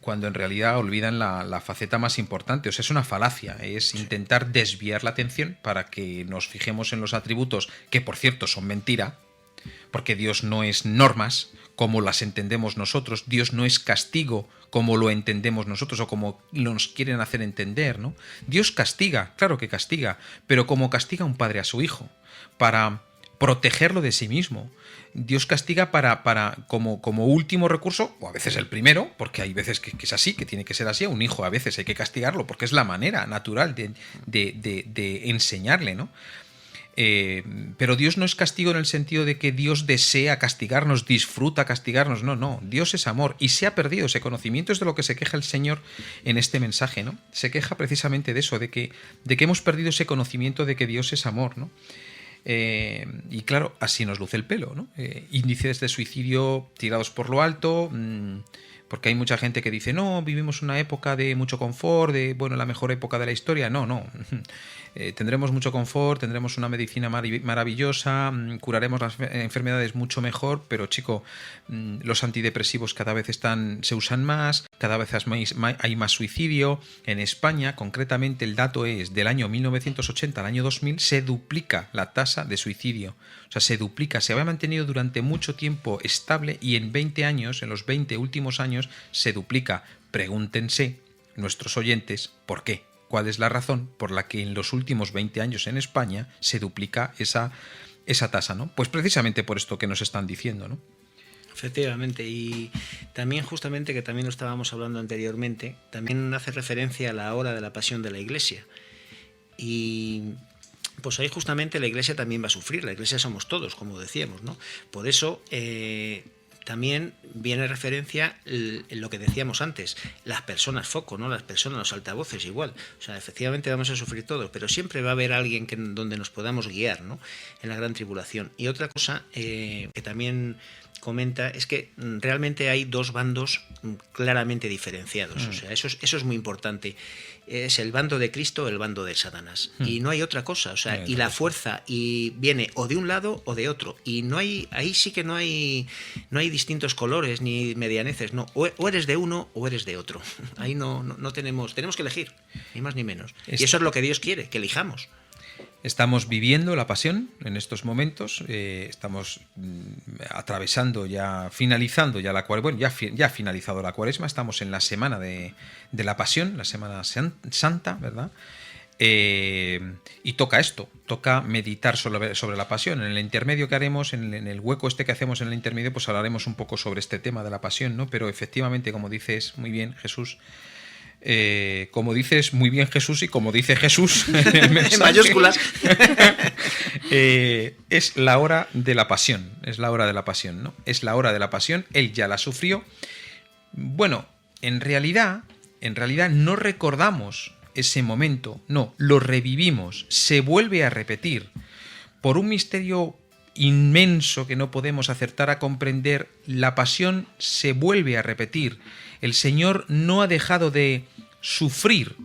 cuando en realidad olvidan la faceta más importante. O sea, es una falacia, es intentar desviar la atención para que nos fijemos en los atributos, que por cierto son mentira, porque Dios no es normas como las entendemos nosotros, Dios no es castigo como lo entendemos nosotros o como nos quieren hacer entender, ¿no? Dios castiga, claro que castiga, pero como castiga un padre a su hijo, para protegerlo de sí mismo. Dios castiga como último recurso, o a veces el primero, porque hay veces que es así, que tiene que ser así. A un hijo a veces hay que castigarlo, porque es la manera natural de enseñarle, ¿no? Pero Dios no es castigo en el sentido de que Dios desea castigarnos, disfruta castigarnos. No, Dios es amor y se ha perdido ese conocimiento. Es de lo que se queja el Señor en este mensaje, ¿no? Se queja precisamente de eso, de que hemos perdido ese conocimiento de que Dios es amor, ¿no? Y claro, así nos luce el pelo, ¿no? Índices de suicidio tirados por lo alto, porque hay mucha gente que dice, no, vivimos una época de mucho confort, la mejor época de la historia. No. Tendremos mucho confort, tendremos una medicina maravillosa, curaremos las enfermedades mucho mejor, pero chico, los antidepresivos cada vez se usan más, cada vez hay más suicidio. En España, concretamente, el dato es del año 1980 al año 2000, se duplica la tasa de suicidio. O sea, se duplica, se había mantenido durante mucho tiempo estable y en 20 años, en los 20 últimos años, se duplica. Pregúntense, nuestros oyentes, ¿por qué? ¿Cuál es la razón por la que en los últimos 20 años en España se duplica esa tasa, ¿no? Pues precisamente por esto que nos están diciendo, ¿no? Efectivamente, y también justamente, que también lo estábamos hablando anteriormente, también hace referencia a la hora de la pasión de la Iglesia. Y pues ahí justamente la Iglesia también va a sufrir, la Iglesia somos todos, como decíamos, ¿no? Por eso también viene referencia en lo que decíamos antes, las personas foco, ¿no? Las personas, los altavoces igual. O sea, efectivamente vamos a sufrir todos, pero siempre va a haber alguien donde nos podamos guiar, ¿no? En la gran tribulación. Y otra cosa que también comenta es que realmente hay dos bandos claramente diferenciados. O sea, eso es muy importante. Es el bando de Cristo o el bando de Satanás. Y no hay otra cosa. O sea, y la fuerza viene o de un lado o de otro. Y no hay, ahí sí que no hay distintos colores ni medianeces. No, o eres de uno o eres de otro. Ahí no tenemos que elegir, ni más ni menos. Y eso es lo que Dios quiere, que elijamos. Estamos viviendo la pasión en estos momentos, estamos atravesando finalizando ya la cuaresma, bueno, ya ha finalizado la cuaresma, estamos en la semana de la pasión, la semana santa, ¿verdad? Y toca meditar sobre la pasión. En el intermedio que haremos, en el hueco que hacemos en el intermedio, pues hablaremos un poco sobre este tema de la pasión, ¿no? Pero efectivamente, como dices muy bien, Jesús, como dices muy bien Jesús y como dice Jesús en el mensaje, en mayúsculas, es la hora de la pasión, es la hora de la pasión, ¿no? Es la hora de la pasión, él ya la sufrió. Bueno, en realidad no recordamos ese momento, no, lo revivimos, se vuelve a repetir por un misterio inmenso que no podemos acertar a comprender. La pasión se vuelve a repetir. El Señor no ha dejado de sufrir,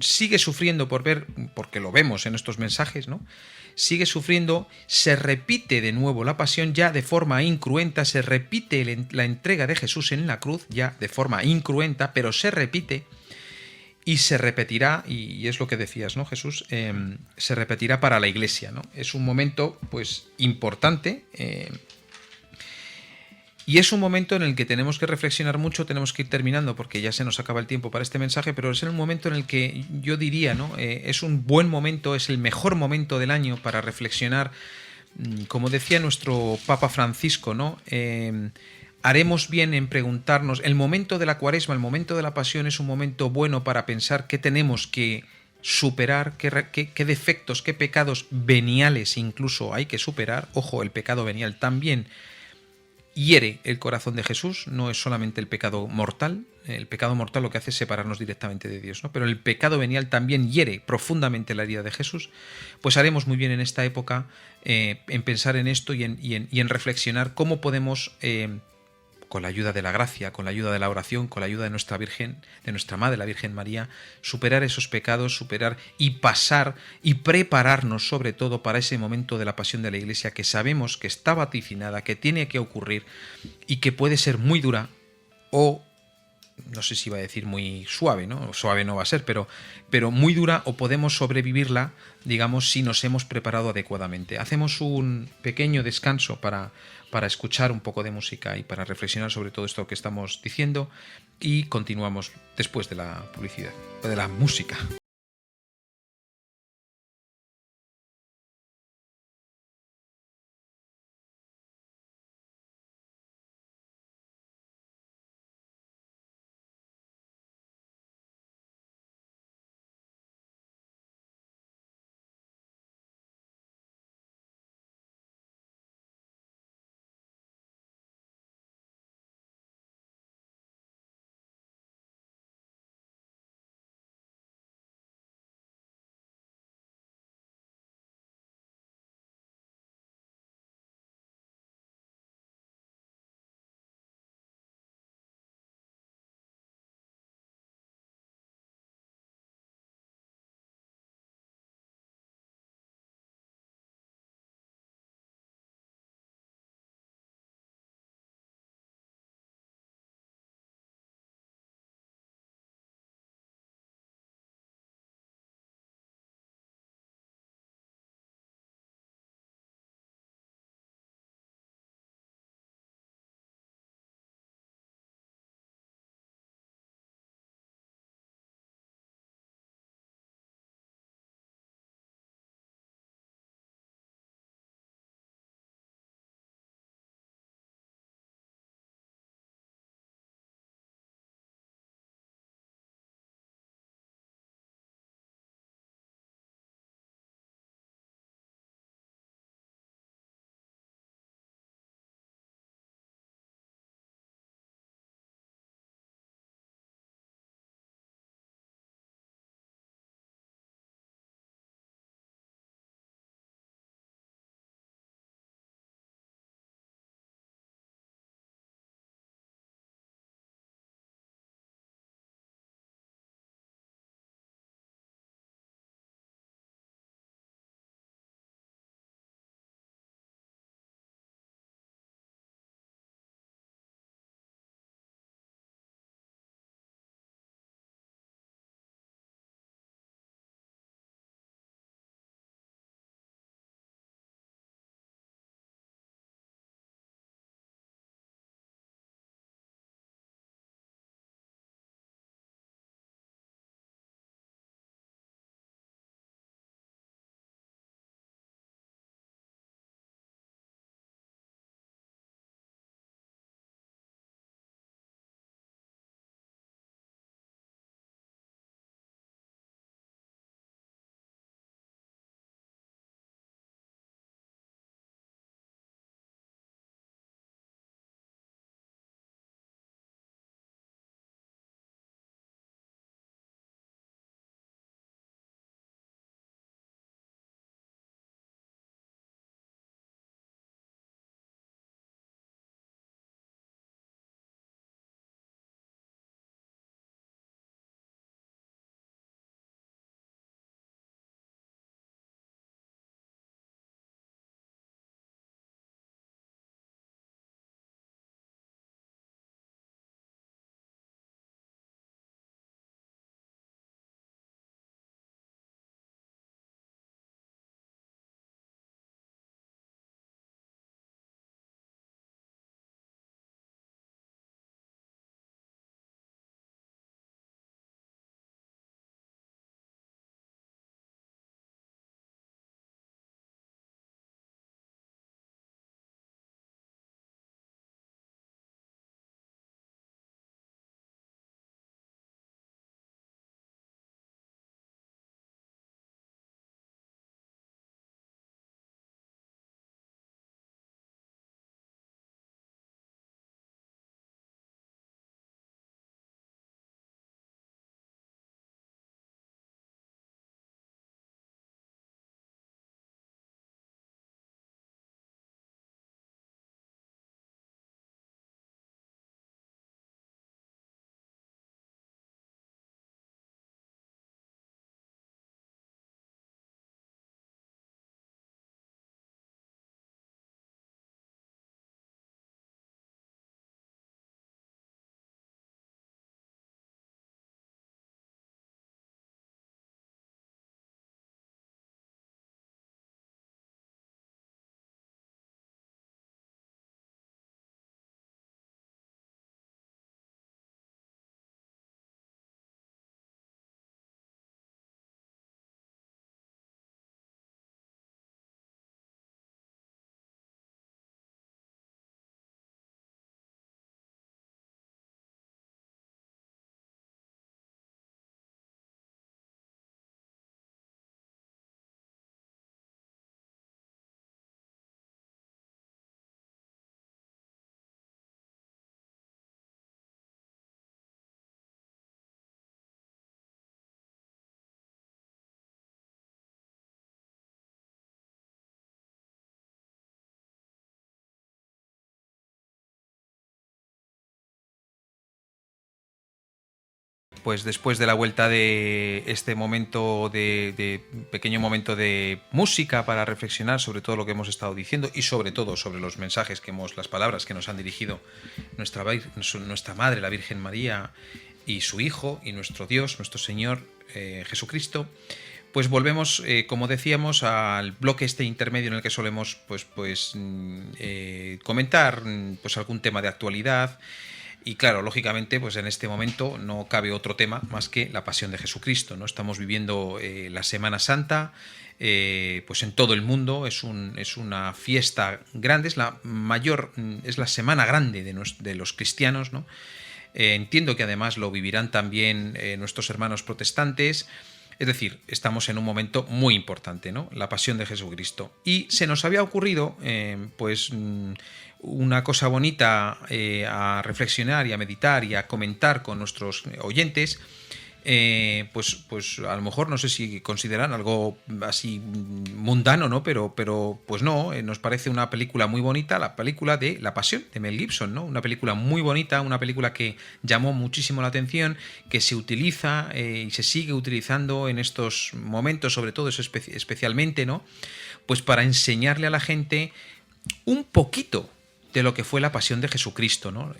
sigue sufriendo porque lo vemos en estos mensajes, ¿no? Sigue sufriendo, se repite de nuevo la pasión ya de forma incruenta, se repite la entrega de Jesús en la cruz ya de forma incruenta, pero se repite y se repetirá, y es lo que decías, ¿no, Jesús? Se repetirá para la Iglesia, ¿no? Es un momento, pues, importante, y es un momento en el que tenemos que reflexionar mucho. Tenemos que ir terminando porque ya se nos acaba el tiempo para este mensaje, pero es un momento en el que yo diría, ¿no? Es un buen momento, es el mejor momento del año para reflexionar. Como decía nuestro Papa Francisco, ¿no? Haremos bien en preguntarnos, el momento de la Cuaresma, el momento de la Pasión es un momento bueno para pensar qué tenemos que superar, qué defectos, qué pecados veniales incluso hay que superar. Ojo, el pecado venial también hiere el corazón de Jesús, no es solamente el pecado mortal. El pecado mortal lo que hace es separarnos directamente de Dios, ¿no? Pero el pecado venial también hiere profundamente la herida de Jesús. Pues haremos muy bien en esta época en pensar en esto y en reflexionar cómo podemos, con la ayuda de la gracia, con la ayuda de la oración, con la ayuda de nuestra Virgen, de nuestra Madre, la Virgen María, superar esos pecados, superar y pasar y prepararnos sobre todo para ese momento de la pasión de la Iglesia que sabemos que está vaticinada, que tiene que ocurrir y que puede ser muy dura o, no sé si iba a decir muy suave, ¿no? Suave no va a ser, pero muy dura, o podemos sobrevivirla, digamos, si nos hemos preparado adecuadamente. Hacemos un pequeño descanso para escuchar un poco de música y para reflexionar sobre todo esto que estamos diciendo, y continuamos después de la publicidad, de la música. pues después de la vuelta de este momento de pequeño momento de música para reflexionar sobre todo lo que hemos estado diciendo y sobre todo sobre los mensajes las palabras que nos han dirigido nuestra Madre, la Virgen María, y su Hijo, y nuestro Dios, nuestro Señor Jesucristo, pues volvemos, como decíamos, al bloque este intermedio en el que solemos comentar pues algún tema de actualidad. Y claro, lógicamente, pues en este momento no cabe otro tema más que la pasión de Jesucristo, ¿no? Estamos viviendo la Semana Santa, pues en todo el mundo, es una fiesta grande, es la semana grande de los cristianos, ¿no? Entiendo que además lo vivirán también nuestros hermanos protestantes. Es decir, estamos en un momento muy importante, ¿no? La pasión de Jesucristo. Y se nos había ocurrido, una cosa bonita a reflexionar y a meditar y a comentar con nuestros oyentes, pues a lo mejor no sé si consideran algo así mundano, ¿no? Pero pues no, nos parece una película muy bonita, la película de La Pasión de Mel Gibson, ¿no? Una película muy bonita, una película que llamó muchísimo la atención, que se utiliza y se sigue utilizando en estos momentos, sobre todo especialmente, ¿no? Pues para enseñarle a la gente un poquito de lo que fue la pasión de Jesucristo, ¿no?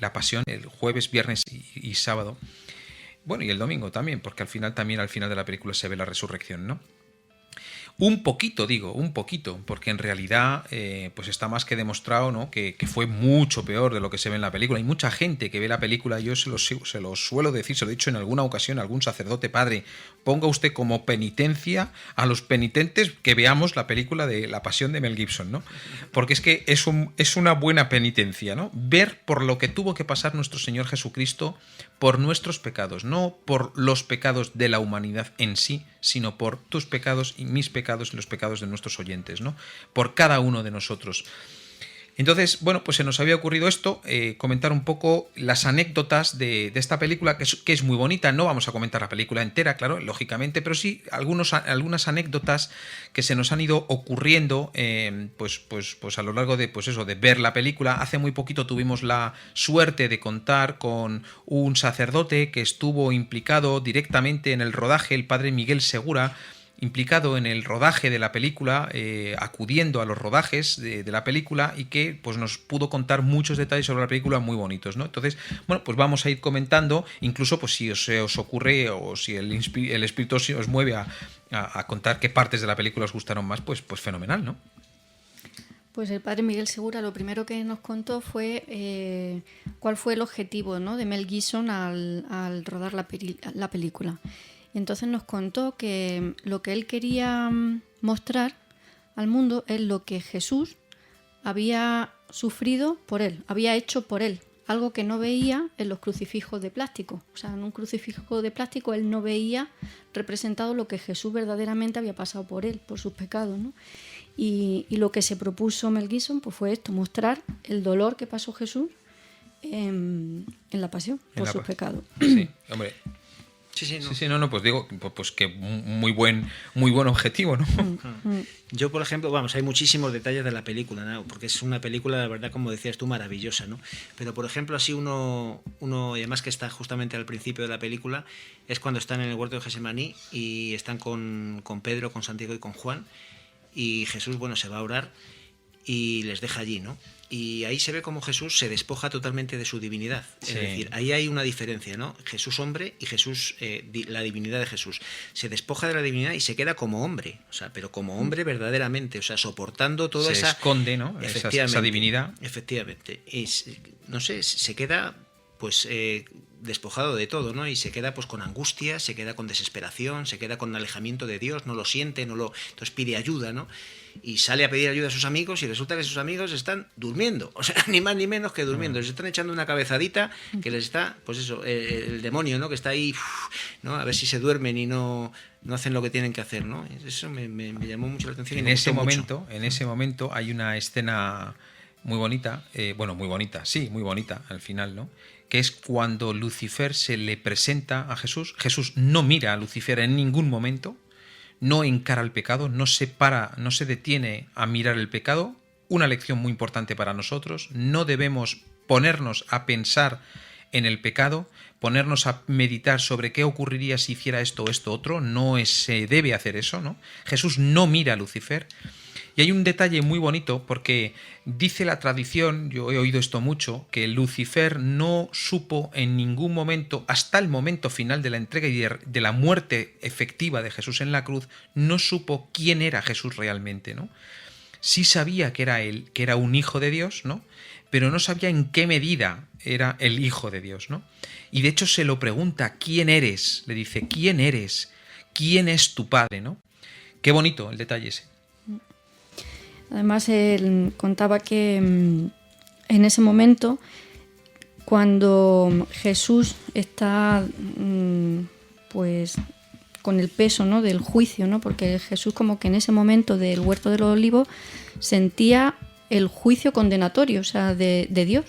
La pasión el jueves, viernes y sábado. Bueno, y el domingo también, porque al final de la película se ve la resurrección, ¿no? Un poquito, porque en realidad pues está más que demostrado, ¿no? que fue mucho peor de lo que se ve en la película. Hay mucha gente que ve la película, yo se lo suelo decir, se lo he dicho en alguna ocasión a algún sacerdote: padre, ponga usted como penitencia a los penitentes que veamos la película de La Pasión de Mel Gibson, ¿no? Porque es que es una buena penitencia, ¿no? Ver por lo que tuvo que pasar nuestro Señor Jesucristo por nuestros pecados, no por los pecados de la humanidad en sí, sino por tus pecados y mis pecados y los pecados de nuestros oyentes, ¿no? Por cada uno de nosotros. Entonces, bueno, pues se nos había ocurrido esto, comentar un poco las anécdotas de esta película, que es muy bonita. No vamos a comentar la película entera, claro, lógicamente, pero sí algunas anécdotas que se nos han ido ocurriendo pues a lo largo de, de ver la película. Hace muy poquito tuvimos la suerte de contar con un sacerdote que estuvo implicado directamente en el rodaje, el padre Miguel Segura, implicado en el rodaje de la película, acudiendo a los rodajes de la película, y que pues nos pudo contar muchos detalles sobre la película muy bonitos, ¿no? Entonces, bueno, pues vamos a ir comentando, incluso pues si os ocurre o si el espíritu os mueve a contar qué partes de la película os gustaron más, pues fenomenal, ¿no? Pues el padre Miguel Segura lo primero que nos contó fue cuál fue el objetivo, ¿no?, de Mel Gibson al rodar la película. Y entonces nos contó que lo que él quería mostrar al mundo es lo que Jesús había sufrido por él, había hecho por él, algo que no veía en los crucifijos de plástico. O sea, en un crucifijo de plástico él no veía representado lo que Jesús verdaderamente había pasado por él, por sus pecados, ¿no? Y lo que se propuso Mel Gibson pues fue esto, mostrar el dolor que pasó Jesús en la pasión por sus pecados. Sí, hombre. Sí, pues digo, pues que muy buen objetivo, ¿no? Yo, por ejemplo, hay muchísimos detalles de la película, ¿no? Porque es una película, la verdad, como decías tú, maravillosa, ¿no? Pero, por ejemplo, así uno y además que está justamente al principio de la película, es cuando están en el huerto de Getsemaní y están con Pedro, con Santiago y con Juan, y Jesús, se va a orar y les deja allí, ¿no? Y ahí se ve cómo Jesús se despoja totalmente de su divinidad. Es decir, ahí hay una diferencia, ¿no? Jesús hombre y Jesús, la divinidad de Jesús. Se despoja de la divinidad y se queda como hombre, pero como hombre verdaderamente, soportando toda esa... Se esconde, ¿no? Esa divinidad. Efectivamente. Y, no sé, se queda, despojado de todo, ¿no? Y se queda con angustia, se queda con desesperación, se queda con alejamiento de Dios, no lo siente, entonces pide ayuda, ¿no? Y sale a pedir ayuda a sus amigos y resulta que sus amigos están durmiendo, ni más ni menos que durmiendo, les están echando una cabezadita que les está, el demonio, ¿no? Que está ahí, ¿no? A ver si se duermen y no hacen lo que tienen que hacer, ¿no? Eso me llamó mucho la atención. En ese momento hay una escena muy bonita, muy bonita al final, ¿no? Que es cuando Lucifer se le presenta a Jesús. Jesús no mira a Lucifer en ningún momento, no encara el pecado, no se detiene a mirar el pecado. Una lección muy importante para nosotros: no debemos ponernos a pensar en el pecado, ponernos a meditar sobre qué ocurriría si hiciera esto o esto otro, no se debe hacer eso, ¿no? Jesús no mira a Lucifer. Y hay un detalle muy bonito porque dice la tradición, yo he oído esto mucho, que Lucifer no supo en ningún momento, hasta el momento final de la entrega y de la muerte efectiva de Jesús en la cruz, no supo quién era Jesús realmente, ¿no? Sí sabía que era él, que era un hijo de Dios, ¿no? Pero no sabía en qué medida era el hijo de Dios, ¿no? Y de hecho se lo pregunta, ¿quién eres? Le dice, ¿quién eres? ¿Quién es tu padre, no? Qué bonito el detalle ese. Además, él contaba que en ese momento, cuando Jesús está pues con el peso, ¿no?, del juicio, ¿no?, porque Jesús como que en ese momento del huerto de los olivos sentía el juicio condenatorio, o sea, de Dios.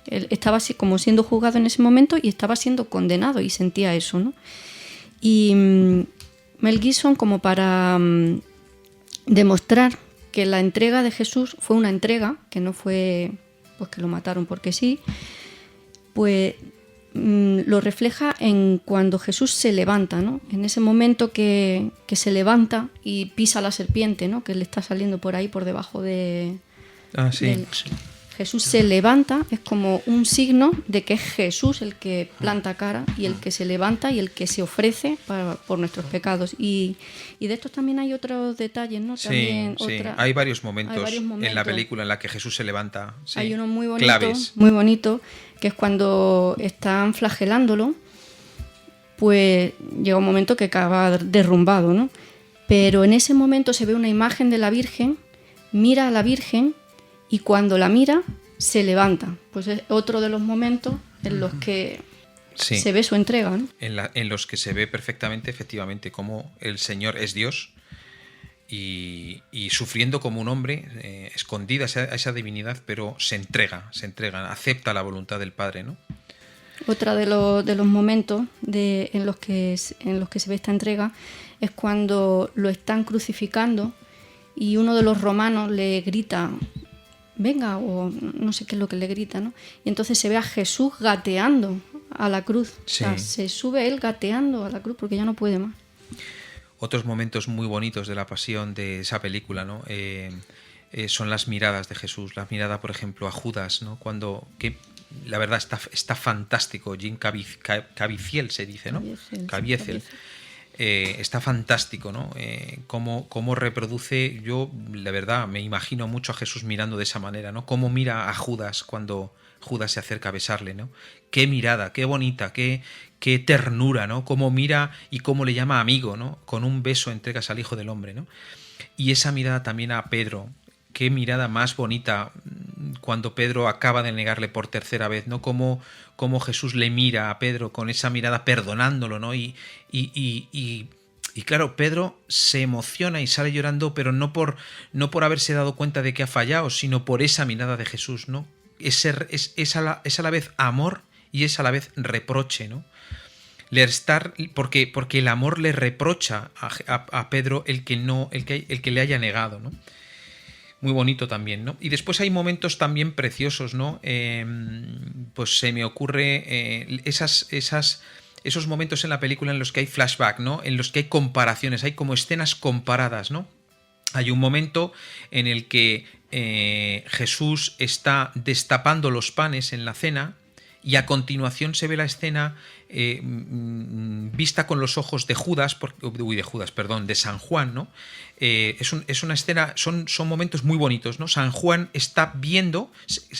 Él estaba así como siendo juzgado en ese momento y estaba siendo condenado y sentía eso, ¿no? Y Mel Gibson, como para demostrar que la entrega de Jesús fue una entrega, que no fue pues que lo mataron porque sí, pues lo refleja en cuando Jesús se levanta, ¿no? En ese momento que se levanta y pisa la serpiente, ¿no?, que le está saliendo por ahí por debajo de... Ah, sí. Jesús se levanta, es como un signo de que es Jesús el que planta cara y el que se levanta y el que se ofrece por nuestros pecados. Y de estos también hay otros detalles, ¿no? También sí. Hay varios momentos en la película en la que Jesús se levanta. Sí. Hay uno muy claves. bonito, que es cuando están flagelándolo, pues llega un momento que acaba derrumbado, ¿no? Pero en ese momento se ve una imagen de la Virgen, mira a la Virgen, y cuando la mira, se levanta. Pues es otro de los momentos en los que se ve su entrega, ¿no? En los que se ve perfectamente, efectivamente, cómo el Señor es Dios y sufriendo como un hombre, escondida a esa divinidad, pero se entrega, acepta la voluntad del Padre, ¿no? Otra de los momentos en los que se ve esta entrega es cuando lo están crucificando y uno de los romanos le grita... venga, o no sé qué es lo que le grita, ¿no? Y entonces se ve a Jesús gateando a la cruz. Sí. O sea, se sube él gateando a la cruz porque ya no puede más. Otros momentos muy bonitos de la pasión de esa película, ¿no? Son las miradas de Jesús. La mirada, por ejemplo, a Judas, ¿no? Que la verdad está fantástico. Jim Caviezel se dice, ¿no? Caviezel. Está fantástico, ¿no? Cómo reproduce, yo la verdad me imagino mucho a Jesús mirando de esa manera, ¿no? Cómo mira a Judas cuando Judas se acerca a besarle, ¿no? Qué mirada, qué bonita, qué ternura, ¿no? Cómo mira y cómo le llama amigo, ¿no? Con un beso entregas al Hijo del Hombre, ¿no? Y esa mirada también a Pedro, qué mirada más bonita cuando Pedro acaba de negarle por tercera vez, ¿no? Cómo Jesús le mira a Pedro con esa mirada perdonándolo, ¿no? Y claro, Pedro se emociona y sale llorando, pero no por haberse dado cuenta de que ha fallado, sino por esa mirada de Jesús, ¿no? Es a la vez amor y es a la vez reproche, ¿no? Porque el amor le reprocha a Pedro el que le haya negado, ¿no? Muy bonito también, ¿no? Y después hay momentos también preciosos, ¿no? Pues se me ocurre esos momentos en la película en los que hay flashback, ¿no? En los que hay comparaciones, hay como escenas comparadas, ¿no? Hay un momento en el que Jesús está destapando los panes en la cena y a continuación se ve la escena vista con los ojos de de San Juan, ¿no? Es una escena, son momentos muy bonitos, ¿no? San Juan está viendo,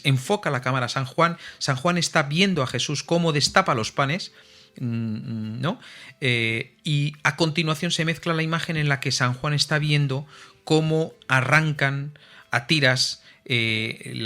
enfoca la cámara a San Juan está viendo a Jesús cómo destapa los panes, ¿no? Y a continuación se mezcla la imagen en la que San Juan está viendo cómo arrancan a tiras el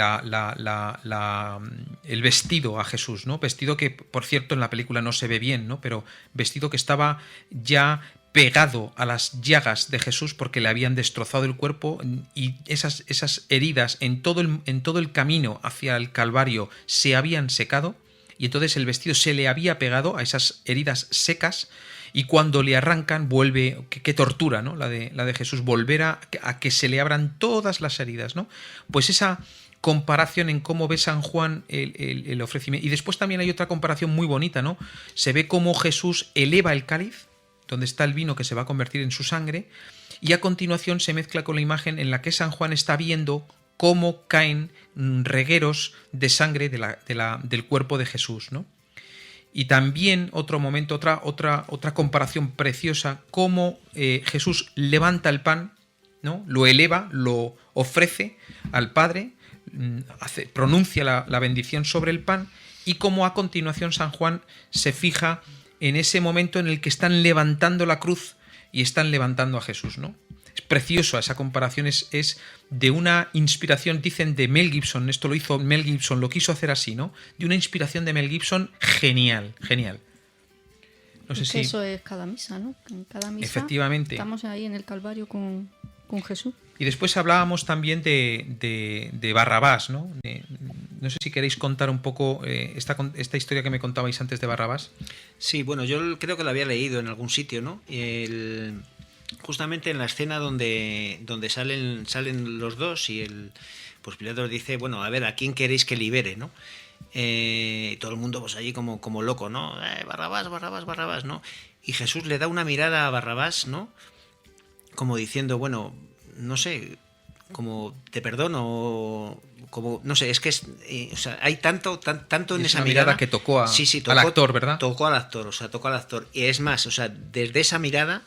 vestido a Jesús, ¿no? Vestido que, por cierto, en la película no se ve bien, ¿no? Pero vestido que estaba ya pegado a las llagas de Jesús porque le habían destrozado el cuerpo y esas heridas en todo el camino hacia el Calvario se habían secado y entonces el vestido se le había pegado a esas heridas secas y cuando le arrancan vuelve, qué tortura, ¿no? La de Jesús, volver a que se le abran todas las heridas, ¿no? Pues esa comparación en cómo ve San Juan el ofrecimiento. Y después también hay otra comparación muy bonita, ¿no? Se ve cómo Jesús eleva el cáliz, donde está el vino que se va a convertir en su sangre, y a continuación se mezcla con la imagen en la que San Juan está viendo cómo caen regueros de sangre del cuerpo de Jesús, ¿no? Y también otro momento, otra comparación preciosa, cómo Jesús levanta el pan, ¿no? Lo eleva, lo ofrece al Padre, pronuncia la bendición sobre el pan, y cómo a continuación San Juan se fija en ese momento en el que están levantando la cruz y están levantando a Jesús, ¿no? Es precioso, esa comparación es de una inspiración, dicen, de Mel Gibson. Esto lo hizo Mel Gibson, lo quiso hacer así, ¿no? De una inspiración de Mel Gibson genial. No sé si... Eso es cada misa, ¿no? En cada misa efectivamente. Estamos ahí en el Calvario con Jesús. Y después hablábamos también de Barrabás, ¿no? No sé si queréis contar un poco esta historia que me contabais antes de Barrabás. Sí, bueno, yo creo que lo había leído en algún sitio, ¿no? Justamente en la escena donde salen los dos y pues Pilato dice, bueno, a ver, ¿a quién queréis que libere, no? Todo el mundo pues allí como loco, ¿no? Barrabás, ¿no? Y Jesús le da una mirada a Barrabás, ¿no? Como diciendo, bueno, no sé, como te perdono, como no sé, es que o sea, hay tanto en esa mirada que tocó tocó, al actor, ¿verdad? Tocó al actor. Y es más, o sea, desde esa mirada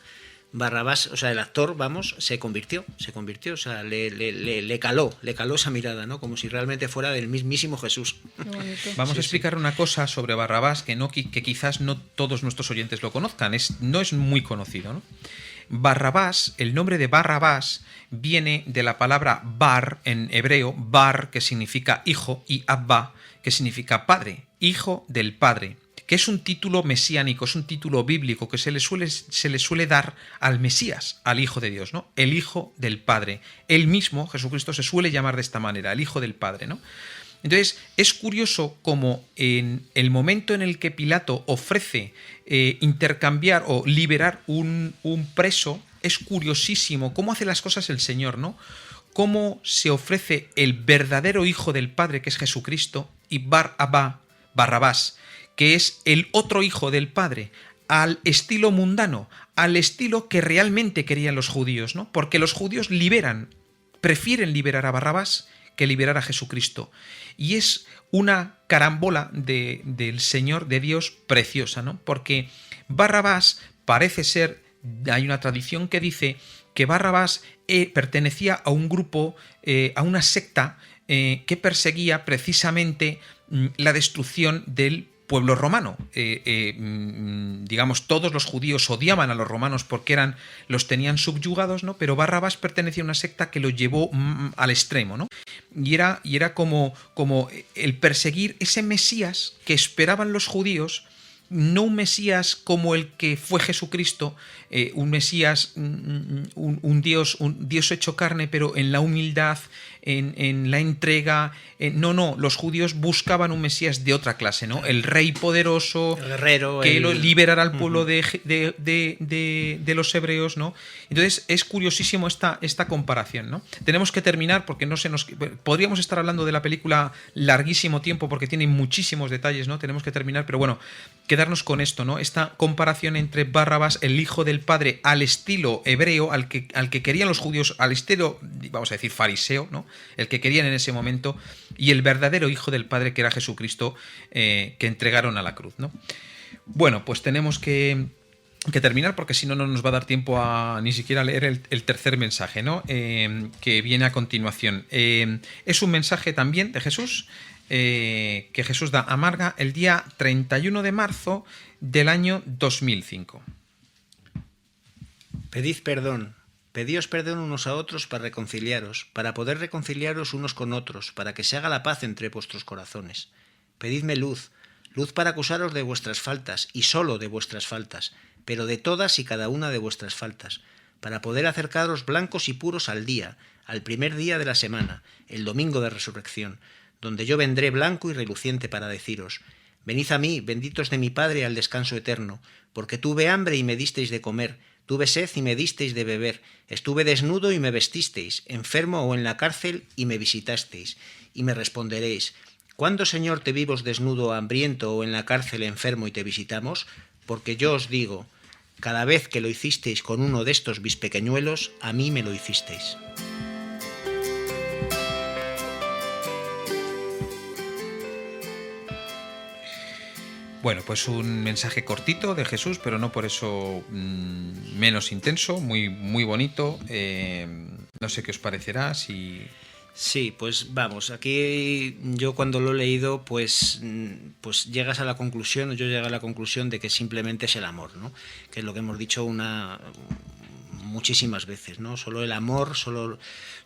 Barrabás, o sea, el actor, vamos, se convirtió, o sea, le caló esa mirada, ¿no? Como si realmente fuera del mismísimo Jesús. Vamos a explicar una cosa sobre Barrabás que quizás no todos nuestros oyentes lo conozcan, no es muy conocido, ¿no? Barrabás, el nombre de Barrabás viene de la palabra bar en hebreo, bar que significa hijo y abba que significa padre, hijo del padre, que es un título mesiánico, es un título bíblico que se le suele dar al Mesías, al Hijo de Dios, ¿no? El Hijo del Padre. Él mismo, Jesucristo, se suele llamar de esta manera, el Hijo del Padre, ¿no? Entonces, es curioso como en el momento en el que Pilato ofrece intercambiar o liberar un preso, es curiosísimo cómo hace las cosas el Señor, ¿no? Cómo se ofrece el verdadero Hijo del Padre, que es Jesucristo, y Barrabás, que es el otro hijo del Padre, al estilo mundano, al estilo que realmente querían los judíos, ¿no? Porque los judíos prefieren liberar a Barrabás que liberar a Jesucristo. Y es una carambola del Señor, de Dios, preciosa, ¿no? Porque Barrabás parece ser, hay una tradición que dice que Barrabás pertenecía a un grupo, a una secta que perseguía precisamente la destrucción del pueblo romano. Digamos, todos los judíos odiaban a los romanos porque los tenían subyugados, ¿no? Pero Barrabás pertenecía a una secta que lo llevó al extremo, ¿no? Y era como el perseguir ese Mesías que esperaban los judíos, no un Mesías como el que fue Jesucristo, un Mesías, un Dios hecho carne, pero en la humildad, en la entrega. No, los judíos buscaban un Mesías de otra clase, ¿no? El rey poderoso, el guerrero, que liberara al pueblo de los hebreos, ¿no? Entonces es curiosísimo esta comparación, ¿no? Tenemos que terminar porque podríamos estar hablando de la película larguísimo tiempo porque tiene muchísimos detalles, ¿no? Tenemos que terminar, pero bueno, quedarnos con esto, ¿no? Esta comparación entre Barrabás, el hijo del Padre, al estilo hebreo, al que querían los judíos, al estilo, vamos a decir, fariseo, ¿no? El que querían en ese momento, y el verdadero Hijo del Padre, que era Jesucristo, que entregaron a la cruz, ¿no? Bueno, pues tenemos que terminar porque si no, no nos va a dar tiempo a ni siquiera leer el tercer mensaje, ¿no? Que viene a continuación. Es un mensaje también de Jesús, que Jesús da a Marga el día 31 de marzo del año 2005. Pedid perdón. Pedíos perdón unos a otros para reconciliaros, para poder reconciliaros unos con otros, para que se haga la paz entre vuestros corazones. Pedidme luz para acusaros de vuestras faltas, y sólo de vuestras faltas, pero de todas y cada una de vuestras faltas, para poder acercaros blancos y puros al día, al primer día de la semana, el domingo de resurrección, donde yo vendré blanco y reluciente para deciros: venid a mí, benditos de mi Padre, al descanso eterno, porque tuve hambre y me disteis de comer, tuve sed y me disteis de beber, estuve desnudo y me vestisteis, enfermo o en la cárcel y me visitasteis. y me responderéis: ¿cuándo, Señor, te vimos desnudo, hambriento o en la cárcel enfermo y te visitamos? Porque yo os digo, cada vez que lo hicisteis con uno de estos mis pequeñuelos, a mí me lo hicisteis. Bueno, pues un mensaje cortito de Jesús, pero no por eso menos intenso, muy, muy bonito. No sé qué os parecerá, si... Sí, pues vamos, aquí yo cuando lo he leído, pues llegas a la conclusión, yo llego a la conclusión de que simplemente es el amor, ¿no? Que es lo que hemos dicho muchísimas veces, ¿no? Solo el amor, solo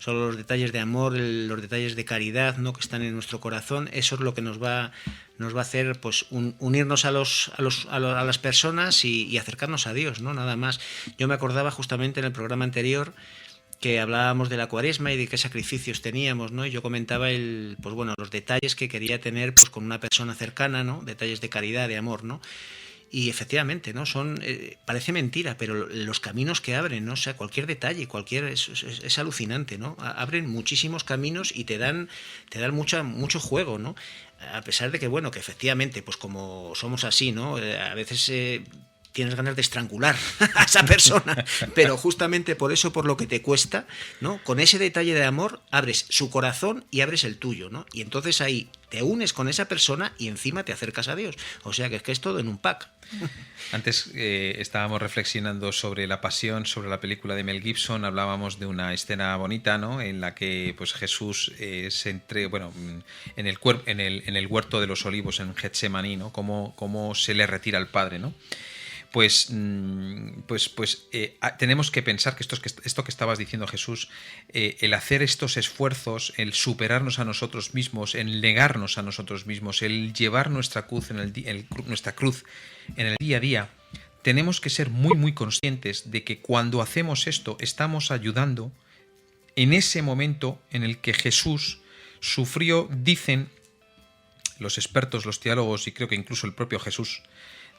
los detalles de amor, los detalles de caridad, ¿no? Que están en nuestro corazón, eso es lo que nos va a hacer, pues, unirnos a las personas y acercarnos a Dios, ¿no? Nada más. Yo me acordaba justamente en el programa anterior que hablábamos de la Cuaresma y de qué sacrificios teníamos, ¿no? Y yo comentaba los detalles que quería tener, pues, con una persona cercana, ¿no? Detalles de caridad, de amor, ¿no? Y efectivamente, ¿no? Parece mentira, pero los caminos que abren, ¿no? O sea, cualquier detalle, es alucinante, ¿no? Abren muchísimos caminos y te dan mucho juego, ¿no? A pesar de que, bueno, que efectivamente, pues como somos así, ¿no? A veces tienes ganas de estrangular a esa persona, pero justamente por eso, por lo que te cuesta, ¿no? Con ese detalle de amor abres su corazón y abres el tuyo, ¿no? Y entonces ahí te unes con esa persona y encima te acercas a Dios. O sea que es todo en un pack. Antes estábamos reflexionando sobre la pasión, sobre la película de Mel Gibson, hablábamos de una escena bonita, ¿no? En la que, pues, Jesús en el huerto de los olivos en Getsemaní, ¿no? Cómo se le retira al Padre, ¿no? Pues tenemos que pensar que esto que estabas diciendo, Jesús, el hacer estos esfuerzos, el superarnos a nosotros mismos, el negarnos a nosotros mismos, el llevar nuestra cruz nuestra cruz en el día a día, tenemos que ser muy, muy conscientes de que cuando hacemos esto estamos ayudando en ese momento en el que Jesús sufrió, dicen los expertos, los teólogos y creo que incluso el propio Jesús,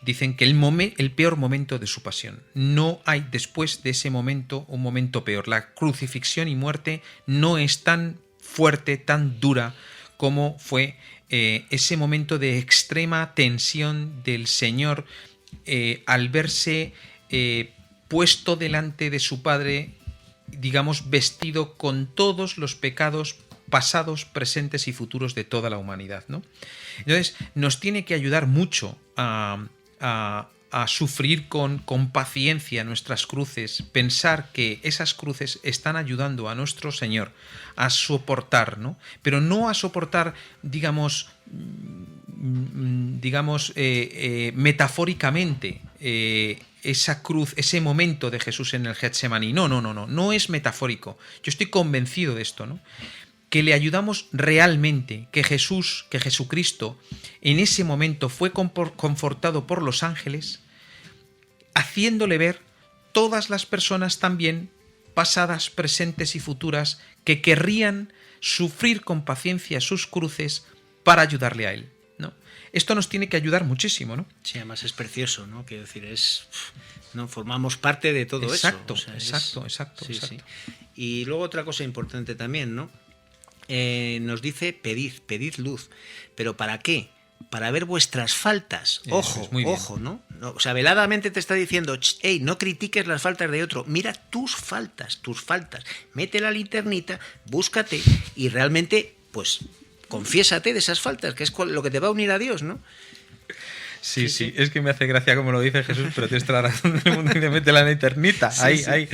dicen que el peor momento de su pasión. No hay después de ese momento un momento peor. La crucifixión y muerte no es tan fuerte, tan dura como fue ese momento de extrema tensión del Señor al verse puesto delante de su Padre, digamos, vestido con todos los pecados pasados, presentes y futuros de toda la humanidad, ¿no? Entonces, nos tiene que ayudar mucho a sufrir con paciencia nuestras cruces, pensar que esas cruces están ayudando a nuestro Señor a soportar, ¿no? Pero no a soportar, digamos metafóricamente esa cruz, ese momento de Jesús en el Getsemaní. No es metafórico. Yo estoy convencido de esto, ¿no? Que le ayudamos realmente, que Jesucristo en ese momento fue confortado por los ángeles, haciéndole ver todas las personas también, pasadas, presentes y futuras, que querrían sufrir con paciencia sus cruces para ayudarle a él, ¿no? Esto nos tiene que ayudar muchísimo, ¿no? Sí, además es precioso, ¿no? Quiero decir, ¿no? Formamos parte de todo eso. O sea, exacto. Sí. Y luego otra cosa importante también, ¿no? Nos dice pedid luz. ¿Pero para qué? Para ver vuestras faltas. Ojo, ¿no? O sea, veladamente te está diciendo, hey, no critiques las faltas de otro, mira tus faltas. Mete la linternita, búscate y realmente, pues, confiésate de esas faltas, que es lo que te va a unir a Dios, ¿no? Sí, es que me hace gracia como lo dice Jesús, pero tienes toda la razón del mundo y te mete la eternita. Ahí.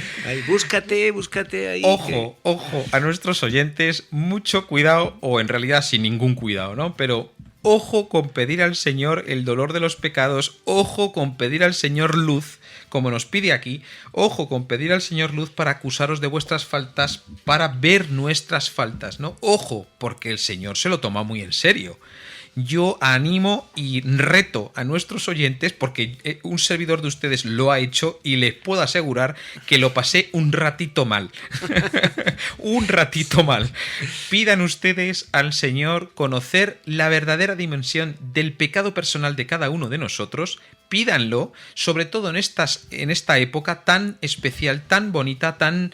Búscate ahí. Ojo a nuestros oyentes, mucho cuidado, o en realidad sin ningún cuidado, ¿no? Pero ojo con pedir al Señor el dolor de los pecados, ojo con pedir al Señor luz, como nos pide aquí, ojo con pedir al Señor luz para acusaros de vuestras faltas, para ver nuestras faltas, ¿no? Ojo, porque el Señor se lo toma muy en serio. Yo animo y reto a nuestros oyentes, porque un servidor de ustedes lo ha hecho y les puedo asegurar que lo pasé un ratito mal. Un ratito mal. Pidan ustedes al Señor conocer la verdadera dimensión del pecado personal de cada uno de nosotros. Pídanlo, sobre todo en esta época tan especial, tan bonita, tan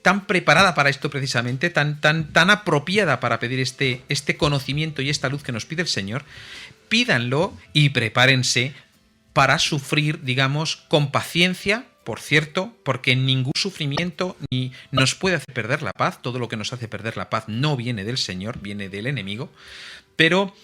tan preparada para esto precisamente, tan apropiada para pedir este conocimiento y esta luz que nos pide el Señor, pídanlo y prepárense para sufrir, digamos, con paciencia, por cierto, porque ningún sufrimiento ni nos puede hacer perder la paz. Todo lo que nos hace perder la paz no viene del Señor, viene del enemigo. Pero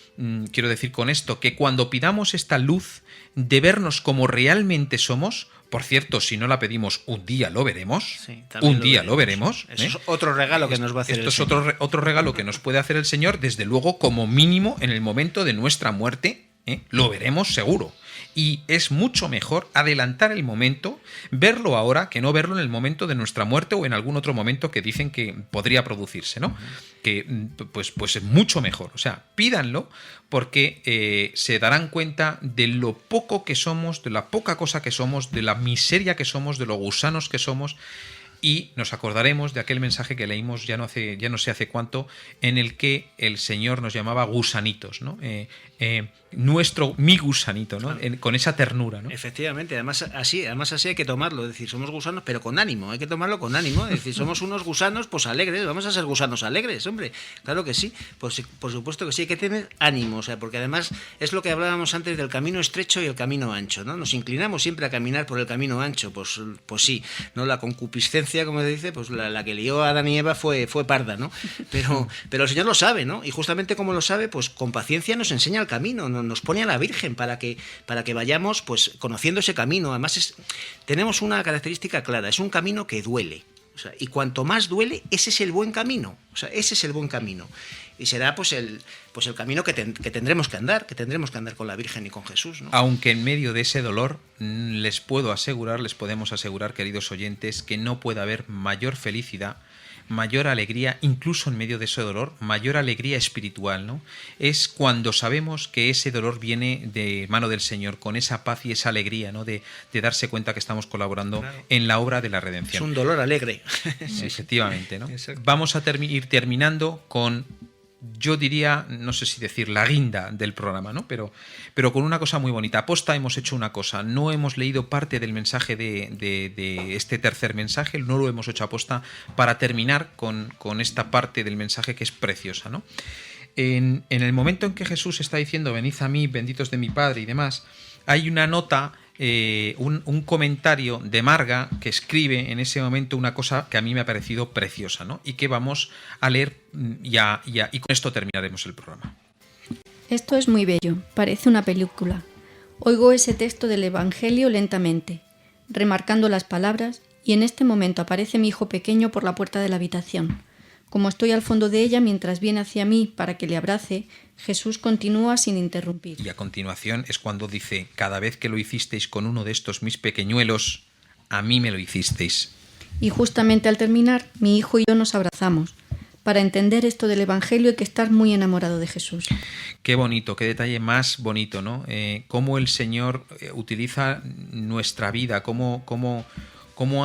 quiero decir con esto que cuando pidamos esta luz de vernos como realmente somos, por cierto, si no la pedimos, un día lo veremos. Sí, un día lo veremos. Eso es otro regalo que nos va a hacer el Señor. Esto es otro regalo que nos puede hacer el Señor, desde luego, como mínimo, en el momento de nuestra muerte, lo veremos seguro. Y es mucho mejor adelantar el momento, verlo ahora, que no verlo en el momento de nuestra muerte o en algún otro momento que dicen que podría producirse, ¿no? Que pues es mucho mejor. O sea, pídanlo porque se darán cuenta de lo poco que somos, de la poca cosa que somos, de la miseria que somos, de lo gusanos que somos. Y nos acordaremos de aquel mensaje que leímos ya no sé hace cuánto, en el que el Señor nos llamaba gusanitos, ¿no? Mi gusanito, ¿no? Con esa ternura, ¿no? Efectivamente, además así hay que tomarlo, es decir, somos gusanos, pero con ánimo, hay que tomarlo con ánimo, es decir, somos unos gusanos, pues alegres, vamos a ser gusanos alegres, hombre, claro que sí, pues por supuesto que sí, hay que tener ánimo, o sea, porque además es lo que hablábamos antes del camino estrecho y el camino ancho, ¿no? Nos inclinamos siempre a caminar por el camino ancho, pues sí, ¿no? La concupiscencia, como se dice, pues la que lió a Adán y Eva fue parda, ¿no? Pero el Señor lo sabe, ¿no? Y justamente como lo sabe, pues con paciencia nos enseña el camino, nos pone a la Virgen para que vayamos pues conociendo ese camino. Además tenemos una característica clara, es un camino que duele. O sea, y cuanto más duele, ese es el buen camino. O sea, ese es el buen camino. Y será pues el camino que tendremos que andar con la Virgen y con Jesús, ¿no? Aunque en medio de ese dolor les podemos asegurar, queridos oyentes, que no puede haber mayor felicidad, mayor alegría, incluso en medio de ese dolor, mayor alegría espiritual, ¿no? Es cuando sabemos que ese dolor viene de mano del Señor, con esa paz y esa alegría, ¿no? De darse cuenta que estamos colaborando en la obra de la redención. Es un dolor alegre. Sí, efectivamente, ¿no? Vamos a ir terminando con, yo diría, no sé si decir la guinda del programa, ¿no? Pero con una cosa muy bonita. Aposta hemos hecho una cosa, no hemos leído parte del mensaje de este tercer mensaje, no lo hemos hecho aposta para terminar con esta parte del mensaje que es preciosa, ¿no? En el momento en que Jesús está diciendo, venid a mí, benditos de mi Padre y demás, hay una nota, un comentario de Marga que escribe en ese momento una cosa que a mí me ha parecido preciosa, ¿no? Y que vamos a leer y con esto terminaremos el programa. Esto es muy bello, parece una película. Oigo ese texto del Evangelio lentamente, remarcando las palabras, y en este momento aparece mi hijo pequeño por la puerta de la habitación. Como estoy al fondo de ella mientras viene hacia mí para que le abrace, Jesús continúa sin interrumpir. Y a continuación es cuando dice, cada vez que lo hicisteis con uno de estos mis pequeñuelos, a mí me lo hicisteis. Y justamente al terminar, mi hijo y yo nos abrazamos. Para entender esto del Evangelio hay que estar muy enamorado de Jesús. Qué bonito, qué detalle más bonito, ¿no? Cómo el Señor utiliza nuestra vida, cómo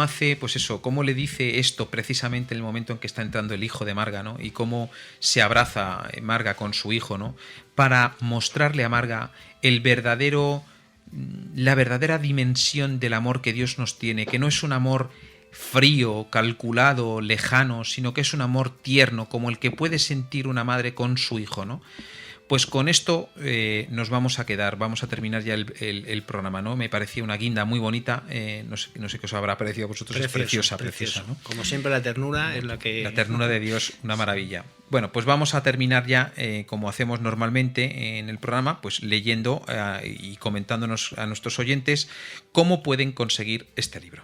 hace, pues eso, cómo le dice esto precisamente en el momento en que está entrando el hijo de Marga, ¿no? Y cómo se abraza Marga con su hijo, ¿no? Para mostrarle a Marga la verdadera dimensión del amor que Dios nos tiene, que no es un amor frío, calculado, lejano, sino que es un amor tierno, como el que puede sentir una madre con su hijo, ¿no? Pues con esto nos vamos a quedar, vamos a terminar ya el programa, ¿no? Me parecía una guinda muy bonita, no sé qué os habrá parecido a vosotros, precioso, es preciosa, ¿no? Como siempre la ternura es la que... La ternura de Dios, una maravilla. Bueno, pues vamos a terminar ya, como hacemos normalmente en el programa, pues leyendo y comentándonos a nuestros oyentes cómo pueden conseguir este libro.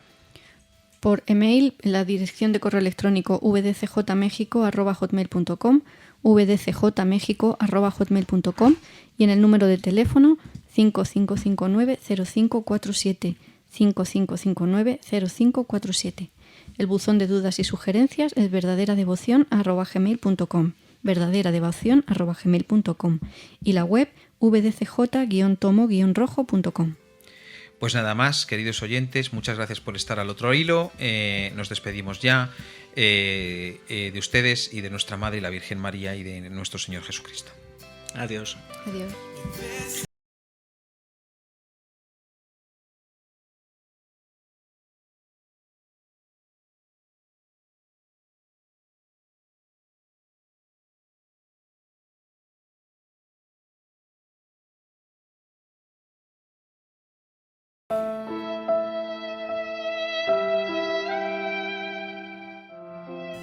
Por email, la dirección de correo electrónico vdcjmexico@hotmail.com, vdcjmexico@hotmail.com y en el número de teléfono 5559-0547, 5559-0547. El buzón de dudas y sugerencias es verdaderadevoción@gmail.com, verdaderadevoción@gmail.com y la web vdcj-tomo-rojo.com. Pues nada más, queridos oyentes, muchas gracias por estar al otro hilo. Nos despedimos ya de ustedes y de nuestra Madre, la Virgen María, y de nuestro Señor Jesucristo. Adiós. Adiós.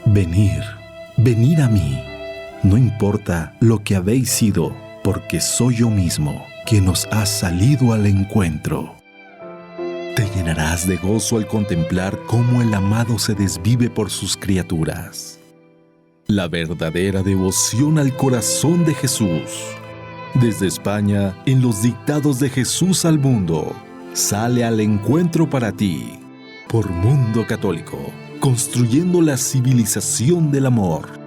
Venid, venid a mí, no importa lo que habéis sido, porque soy yo mismo quien os ha salido al encuentro. Te llenarás de gozo al contemplar cómo el amado se desvive por sus criaturas. La verdadera devoción al corazón de Jesús. Desde España, en los dictados de Jesús al mundo, sale al encuentro para ti, por Mundo Católico, construyendo la civilización del amor.